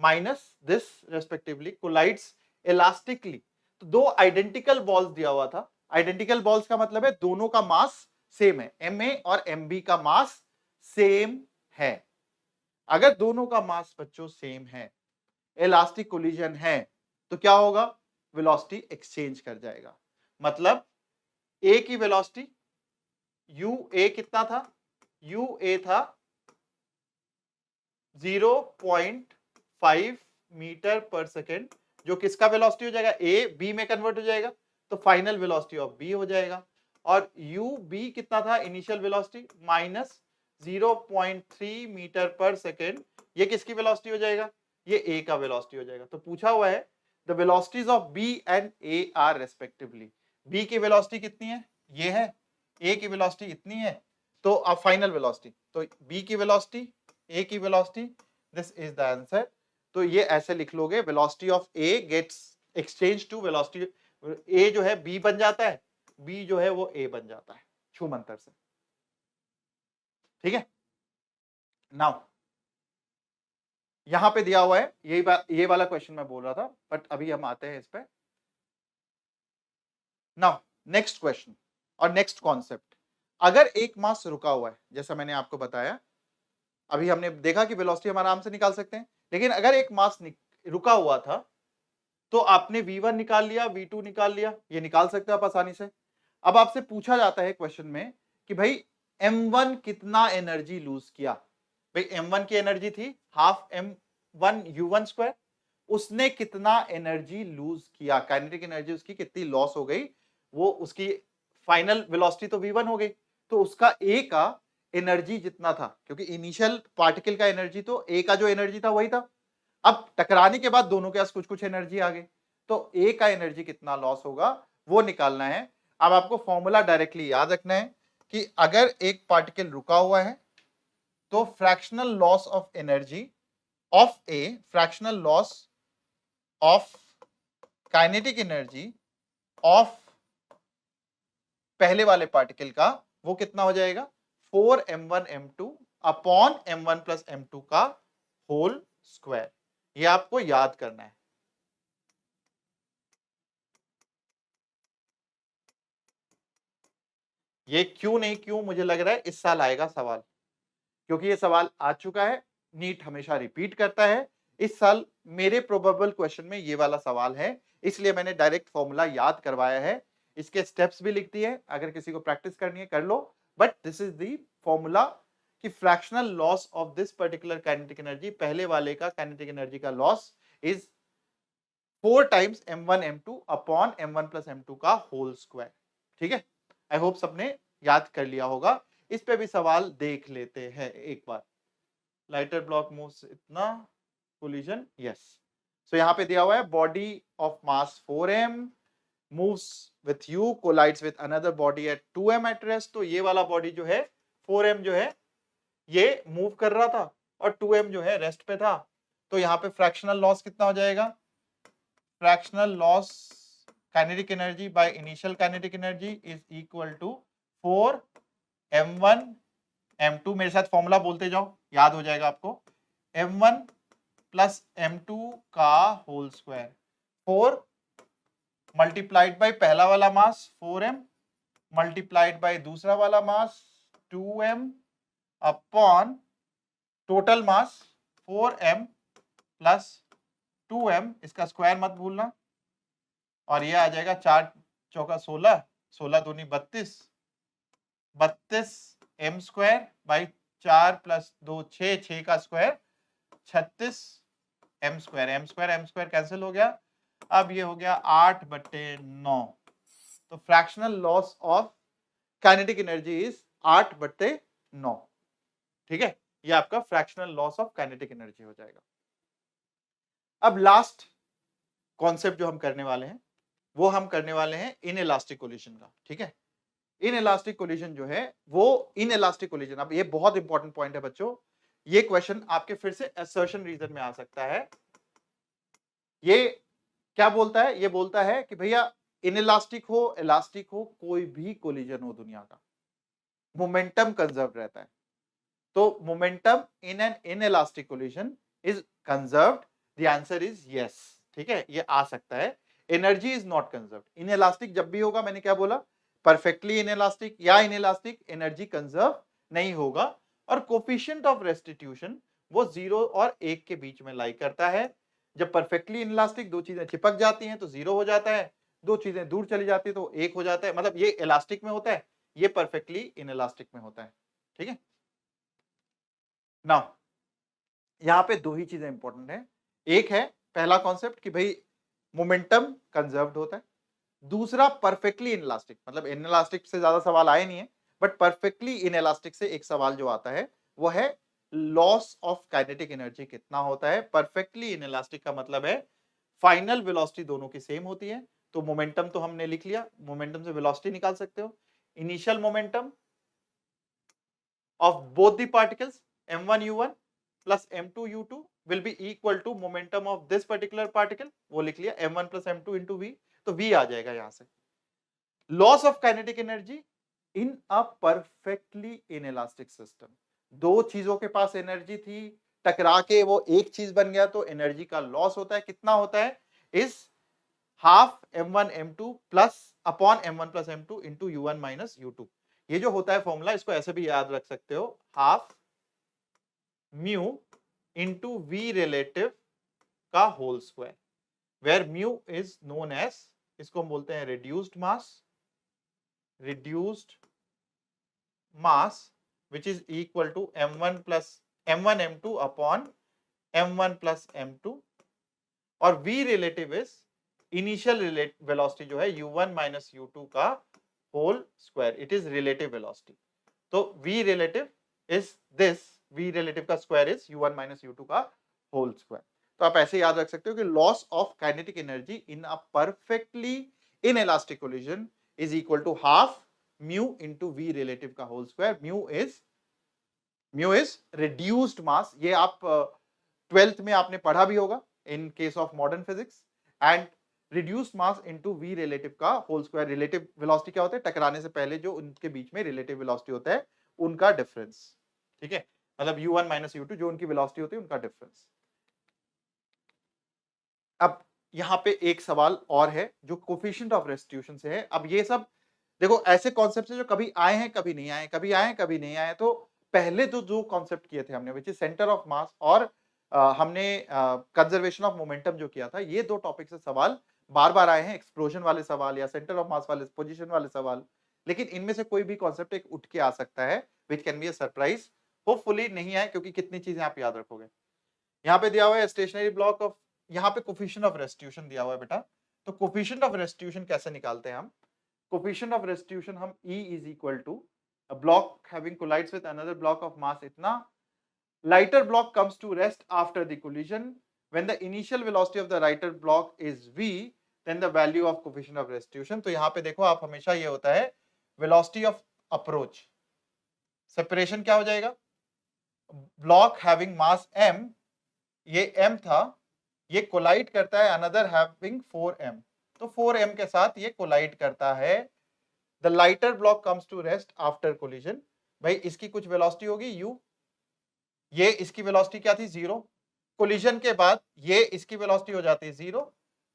minus this respectively collides elastically. तो दो आइडेंटिकल बॉल्स दिया हुआ था। आइडेंटिकल बॉल्स का मतलब है दोनों का मास सेम है, एमए और एमबी का मास सेम है। अगर दोनों का मास बच्चों सेम है, इलास्टिक कोलिजन है, तो क्या होगा, वेलोसिटी एक्सचेंज कर जाएगा। मतलब ए की वेलोसिटी यू ए कितना था, यू ए था 0.5 मीटर पर सेकेंड, जो किसका वेलोसिटी हो जाएगा, ए बी में कन्वर्ट हो जाएगा, तो फाइनल वेलोसिटी ऑफ बी हो जाएगा। और यू बी कितना था, initial velocity -0.3 metre per second, ये किसकी वेलोसिटी हो जाएगा, ये ए का वेलोसिटी हो जाएगा। तो पूछा हुआ है the velocities of B and A are respectively. B की वेलोसिटी कितनी है, ये है, ए की वेलोसिटी इतनी है, तो अब फाइनल वेलोसिटी, तो बी की वेलोसिटी, ए की velocity, this is the answer. तो ये ऐसे लिख लोगे, velocity of A gets exchange to velocity, A जो है बी बन जाता है, बी जो है वो ए बन जाता है छूमंतर से। ठीक है, नाउ यहां पे दिया हुआ है, ये वाला क्वेश्चन मैं बोल रहा था, बट अभी हम आते हैं इस पे। नाउ नेक्स्ट क्वेश्चन और नेक्स्ट कॉन्सेप्ट, अगर एक मास रुका हुआ है, जैसा मैंने आपको बताया, अभी हमने देखा कि वेलोसिटी हम आराम से निकाल सकते हैं, लेकिन अगर एक मास रुका हुआ था तो आपने V1 निकाल लिया, V2 निकाल लिया, ये निकाल सकते हो आप आसानी से। अब आपसे पूछा जाता है क्वेश्चन में कि भाई M1 कितना एनर्जी लूज किया। भाई M1 की एनर्जी थी हाफ M1 U1 स्क्वायर, उसने कितना एनर्जी लूज किया, काइनेटिक एनर्जी उसकी कितनी लॉस हो गई, वो उसकी फाइनल वेलोसिटी तो V1 हो गई, तो उसका A का एनर्जी जितना था, क्योंकि इनिशियल पार्टिकल का एनर्जी तो A का जो एनर्जी था वही था, अब टकराने के बाद दोनों के पास कुछ कुछ एनर्जी आ गई, तो ए का एनर्जी कितना लॉस होगा वो निकालना है। अब आपको फॉर्मूला डायरेक्टली याद रखना है कि अगर एक पार्टिकल रुका हुआ है तो fractional loss of energy of A, fractional loss of kinetic energy of पहले वाले पार्टिकल का वो कितना हो जाएगा, 4m1 m2 upon m1 plus m2 का होल स्क्वायर। ये आपको याद करना है। ये क्यों नहीं क्यों, मुझे लग रहा है इस साल आएगा सवाल, क्योंकि ये सवाल आ चुका है, नीट हमेशा रिपीट करता है। इस साल मेरे प्रोबेबल क्वेश्चन में ये वाला सवाल है, इसलिए मैंने डायरेक्ट फॉर्मूला याद करवाया है, इसके स्टेप्स भी लिख दिए हैं, अगर किसी को प्रैक्टिस करनी है कर लो, but this is the formula कि fractional loss of this particular kinetic energy, पहले वाले का काइनेटिक एनर्जी का loss is 4 times m1 m2 upon m1 plus m2 का होल स्क्वायर। ठीक है, आई होप सबने याद कर लिया होगा। इस पे भी सवाल देख लेते हैं एक बार। लाइटर ब्लॉक मूव्स इतना, कोलिजन, यस। सो यहाँ पे दिया हुआ है body of mass 4m moves with u collides with another body at 2m at rest. तो ये वाला बॉडी जो है 4m जो है ये मूव कर रहा था और 2m जो है रेस्ट पे था, तो यहाँ पे फ्रैक्शनल लॉस कितना हो जाएगा, fractional loss kinetic energy by initial kinetic energy is equal to 4 m1 m2, मेरे साथ फॉर्मूला बोलते जाओ याद हो जाएगा आपको, m1 प्लस m2 का होल स्क्वायर, 4 मल्टीप्लाइड बाय पहला वाला मास 4m मल्टीप्लाइड बाय दूसरा वाला मास 2m upon total mass 4m plus 2m, इसका स्क्वायर मत भूलना, और ये आ जाएगा 4 चौका 16, 16 दूनी 32, 32 m स्क्वायर बाई 4 प्लस 2 6, 6 का square 36 m square, m square m square cancel हो गया। अब ये हो गया 8/9, तो fractional loss of kinetic energy is 8/9। ठीक है, ये आपका fractional loss of kinetic energy हो जाएगा। अब लास्ट कॉन्सेप्ट जो हम करने वाले हैं वो हम करने वाले हैं इनइलास्टिक कोलिजन का। ठीक है, इनइलास्टिक कोलिजन जो है वो इनइलास्टिक कोलिजन, अब ये बहुत इंपॉर्टेंट पॉइंट है बच्चों, ये क्वेश्चन आपके फिर से असर्शन रीजन में आ सकता है। ये क्या बोलता है? ये बोलता है कि भैया इनइलास्टिक हो इलास्टिक हो कोई भी कोलिजन हो दुनिया का, मोमेंटम कंजर्व रहता है। तो momentum in an inelastic collision is conserved, the answer is yes. ठीक है, ये आ सकता है। Energy is not conserved, inelastic जब भी होगा, मैंने क्या बोला, परफेक्टली इनइलास्टिक या इनइलास्टिक, एनर्जी कंजर्व नहीं होगा। और कोफिशिएंट ऑफ रेस्टिट्यूशन वो 0 और 1 के बीच में लाई करता है। जब परफेक्टली इनइलास्टिक दो चीजें चिपक जाती हैं तो 0 हो जाता है, दो चीजें दूर चली जाती है तो 1 हो जाता है। मतलब ये इलास्टिक में होता है, ये परफेक्टली इनइलास्टिक में होता है। ठीक है, नाउ यहां पे दो ही चीजें इंपॉर्टेंट है। एक है पहला कॉन्सेप्ट कि भाई मोमेंटम कंजर्व्ड होता है, दूसरा परफेक्टली इनइलास्टिक, मतलब इनइलास्टिक से ज्यादा सवाल आए नहीं है, बट परफेक्टली इनइलास्टिक से एक सवाल जो आता है वो है लॉस ऑफ काइनेटिक एनर्जी कितना होता है। परफेक्टली इनइलास्टिक का मतलब है फाइनल वेलोसिटी दोनों की सेम होती है। तो मोमेंटम तो हमने लिख लिया, मोमेंटम से वेलोसिटी निकाल सकते हो। Initial momentum of both the particles m1 u1 plus m2 u2 will be equal to momentum of this particular particle, वो लिख लिया m1 plus m2 into v, तो v आ जाएगा यहां से। Loss of kinetic energy in a perfectly inelastic system, दो चीजों के पास एनर्जी थी, टकरा के वो एक चीज बन गया तो एनर्जी का लॉस होता है। कितना होता है? इस half m1 m2 plus upon m1 plus m2 into u1 minus u2। ये जो होता है फॉर्मूला, इसको ऐसे भी याद रख सकते हो, half mu into v relative का whole square, where mu is known as, इसको हम बोलते हैं reduced mass which is equal to m1 m2 upon m1 plus m2, और v relative is initial velocity जो है u1 माइनस u2 का whole square, it is relative velocity. तो v relative is this, v relative का square is u1 minus u2 का whole square. तो आप ऐसे याद रख सकते हो कि loss of kinetic energy in a perfectly inelastic collision is equal to half mu into v relative का whole square. Mu is reduced mass, ये आप 12th में आपने पढ़ा भी होगा in case of modern physics. And reduced mass into v relative का whole square, relative velocity क्या होता है? टकराने से पहले जो उनके बीच में रिलेटिव वेलोसिटी होता है उनका डिफरेंस। ठीक है, मतलब u1 माइनस u2 जो उनकी वेलोसिटी होती है उनका डिफरेंस। अब यहां पे एक सवाल और है जो कोफिशिएंट ऑफ रेस्टिट्यूशन से है। अब ये सब देखो ऐसे कॉन्सेप्ट है जो कभी आए हैं कभी नहीं आए, कभी आए कभी नहीं आए। तो पहले तो जो कॉन्सेप्ट किए थे हमने, which is centre of mass, और हमने कंजर्वेशन ऑफ मोमेंटम जो किया था, ये दो टॉपिक से सवाल बार बार आए हैं, एक्सप्लोजन वाले सवाल या सेंटर ऑफ मास वाले पोजीशन वाले सवाल। लेकिन इनमें से कोई भी कॉन्सेप्ट एक उठ के आ सकता है which can be a surprise. Hopefully नहीं आए, क्योंकि कितनी चीजें आप याद रखोगे। यहाँ पे दिया हुआ है स्टेशनरी ब्लॉक ऑफ, यहाँ पे कोफिशिएंट ऑफ रेस्टिट्यूशन दिया हुआ है बेटा। तो कोफिशिएंट ऑफ रेस्टिट्यूशन कैसे निकालते हैं हम? कोफिशिएंट ऑफ रेस्टिट्यूशन हम E is equal to a block having collides with another block of mass इतना, lighter block comes to rest after the collision, when the initial velocity of the lighter block is v, then the value of coefficient of restitution। तो यहाँ पे देखो आप, हमेशा ये होता है velocity of approach, separation क्या हो जाएगा? block having mass m, ये m था, ये कोलाइड करता है अनदर हैविंग 4m, तो 4m के साथ ये कोलाइड करता है। The lighter block comes to rest after collision, भाई इसकी कुछ वेलोसिटी होगी u, ये इसकी वेलोसिटी क्या थी? 0। कोलिजन के बाद ये इसकी वेलोसिटी हो जाती है 0,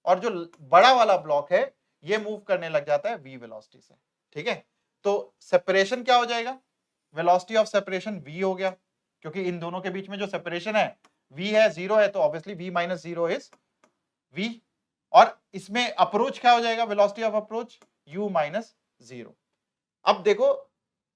और जो बड़ा वाला ब्लॉक है ये मूव करने लग जाता है v वेलोसिटी से। ठीक है, तो सेपरेशन क्या हो जाएगा? वेलोसिटी ऑफ सेपरेशन v हो गया, क्योंकि इन दोनों के बीच में जो सेपरेशन है v है 0 है, तो obviously v minus 0 is v, और इसमें अप्रोच क्या हो जाएगा, velocity of approach u minus 0। अब देखो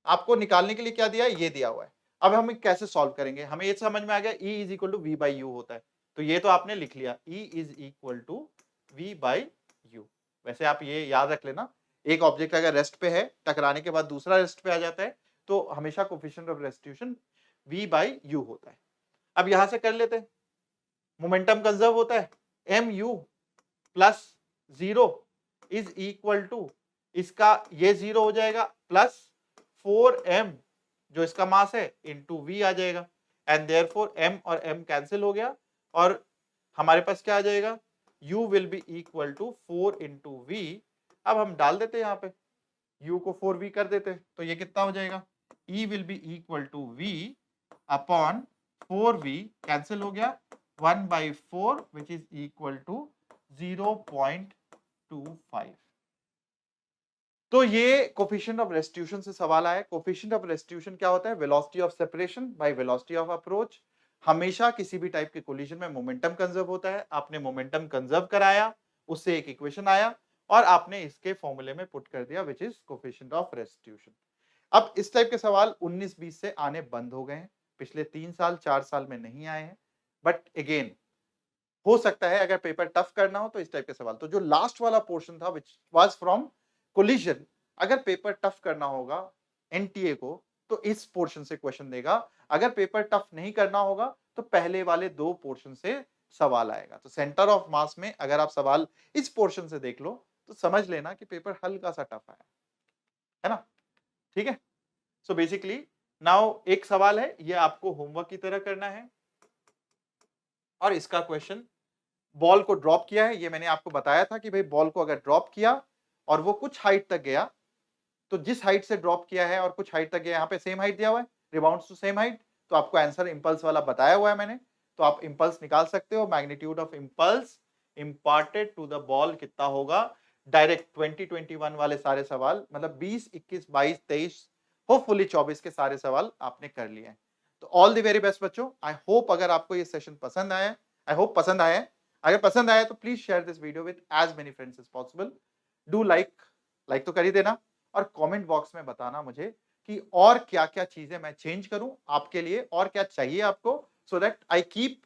आपको निकालने के लिए क्या दिया है, ये दिया हुआ है। अब हम कैसे सॉल्व करेंगे, हमें ये समझ में आ गया E is equal to v by u होता है, तो ये तो आपने लिख लिया E is equal to v by u. वैसे आप ये याद रख लेना, एक ऑब्जेक्ट अगर रेस्ट पे है, टकराने के बाद दूसरा रेस्ट पे आ जाता है, तो हमेशा coefficient of restitution v by u होता है। अब यहां से कर लेते हैं, मोमेंटम कंजर्व होता है, mu plus 0 is equal to, इसका ये 0 हो जाएगा प्लस 4m जो इसका मास है इंटू वी आ जाएगा, एंड देयरफॉर m और m कैंसिल हो गया, और हमारे पास क्या आ जाएगा, u will be equal to 4 into v. अब हम डाल देते हैं यहाँ पे, u को 4v कर देते हैं, तो ये कितना हो जाएगा, e will be equal to v upon 4v, cancel हो गया, 1/4 विच इज इक्वल टू 0.25। तो ये कोफिशिएंट ऑफ रेस्टिट्यूशन से सवाल आया। कोफिशिएंट ऑफ रेस्टिट्यूशन क्या होता है, velocity of separation by velocity of approach. हमेशा किसी भी टाइप के कोलिजन में मोमेंटम कंजर्व होता है, आपने मोमेंटम कंजर्व कराया, उससे एक इक्वेशन आया और आपने इसके फॉर्मूले में पुट कर दिया which is coefficient of restitution. अब इस टाइप के सवाल 19-20 से आने बंद हो गए हैं, पिछले 3 साल 4 साल में नहीं आए हैं, बट अगेन हो सकता है अगर पेपर टफ करना हो तो इस टाइप के सवाल। तो जो लास्ट वाला पोर्शन था विच वाज फ्रॉम कोलिजन, अगर पेपर टफ करना होगा एनटीए को तो इस पोर्शन से क्वेश्चन देगा, अगर पेपर टफ नहीं करना होगा तो पहले वाले 2 पोर्शन से सवाल आएगा। तो सेंटर ऑफ मास में अगर आप सवाल इस पोर्शन से देख लो तो समझ लेना कि पेपर हल्का सा टफ आया है ना, ठीक है। सो बेसिकली नाउ एक सवाल है, ये आपको होमवर्क की तरह करना है, और इसका क्वेश्चन बॉल को ड्रॉप किया है, ये मैंने आपको बताया था कि भाई बॉल को अगर ड्रॉप किया और वो कुछ हाइट तक गया, तो जिस हाइट से ड्रॉप किया है और कुछ हाइट तक गया, यहाँ पे सेम हाइट दिया हुआ है, रिबाउंड्स टू सेम हाइट, तो आपको आंसर इंपल्स वाला बताया हुआ है मैंने, तो आप इंपल्स निकाल सकते हो। Magnitude of impulse imparted to the ball कितना होगा, डायरेक्ट 2021 वाले सारे सवाल, मतलब 20, 21, 22, 23, होपफुली 24 के सारे सवाल आपने कर लिए हैं। तो ऑल द वेरी बेस्ट बच्चों, आई होप अगर आपको ये सेशन पसंद आया, आई होप पसंद आया है, अगर पसंद आया तो please share this video with as many friends as possible. Do like तो कर ही देना, और कमेंट बॉक्स में बताना मुझे कि और क्या क्या चीजें मैं चेंज करूं आपके लिए, और क्या चाहिए आपको, so that I keep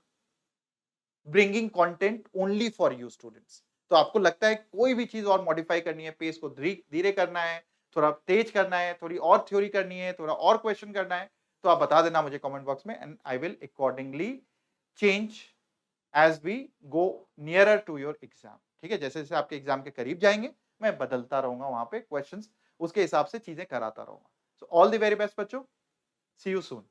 bringing content only for you students. तो आपको लगता है कोई भी चीज और मॉडिफाई करनी है, पेस को धीरे करना है, थोड़ा तेज करना है, थोड़ी और थ्योरी करनी है, थोड़ा और क्वेश्चन करना है, तो आप बता देना मुझे कमेंट बॉक्स में, and I will accordingly change as we go nearer to your exam. ठीक है, जैसे जैसे आपके एग्जाम के करीब जाएंगे मैं बदलता रहूंगा वहां पे क्वेश्चंस, उसके हिसाब से चीजें कराता रहूंगा। So all the very best बच्चों, सी यू सून।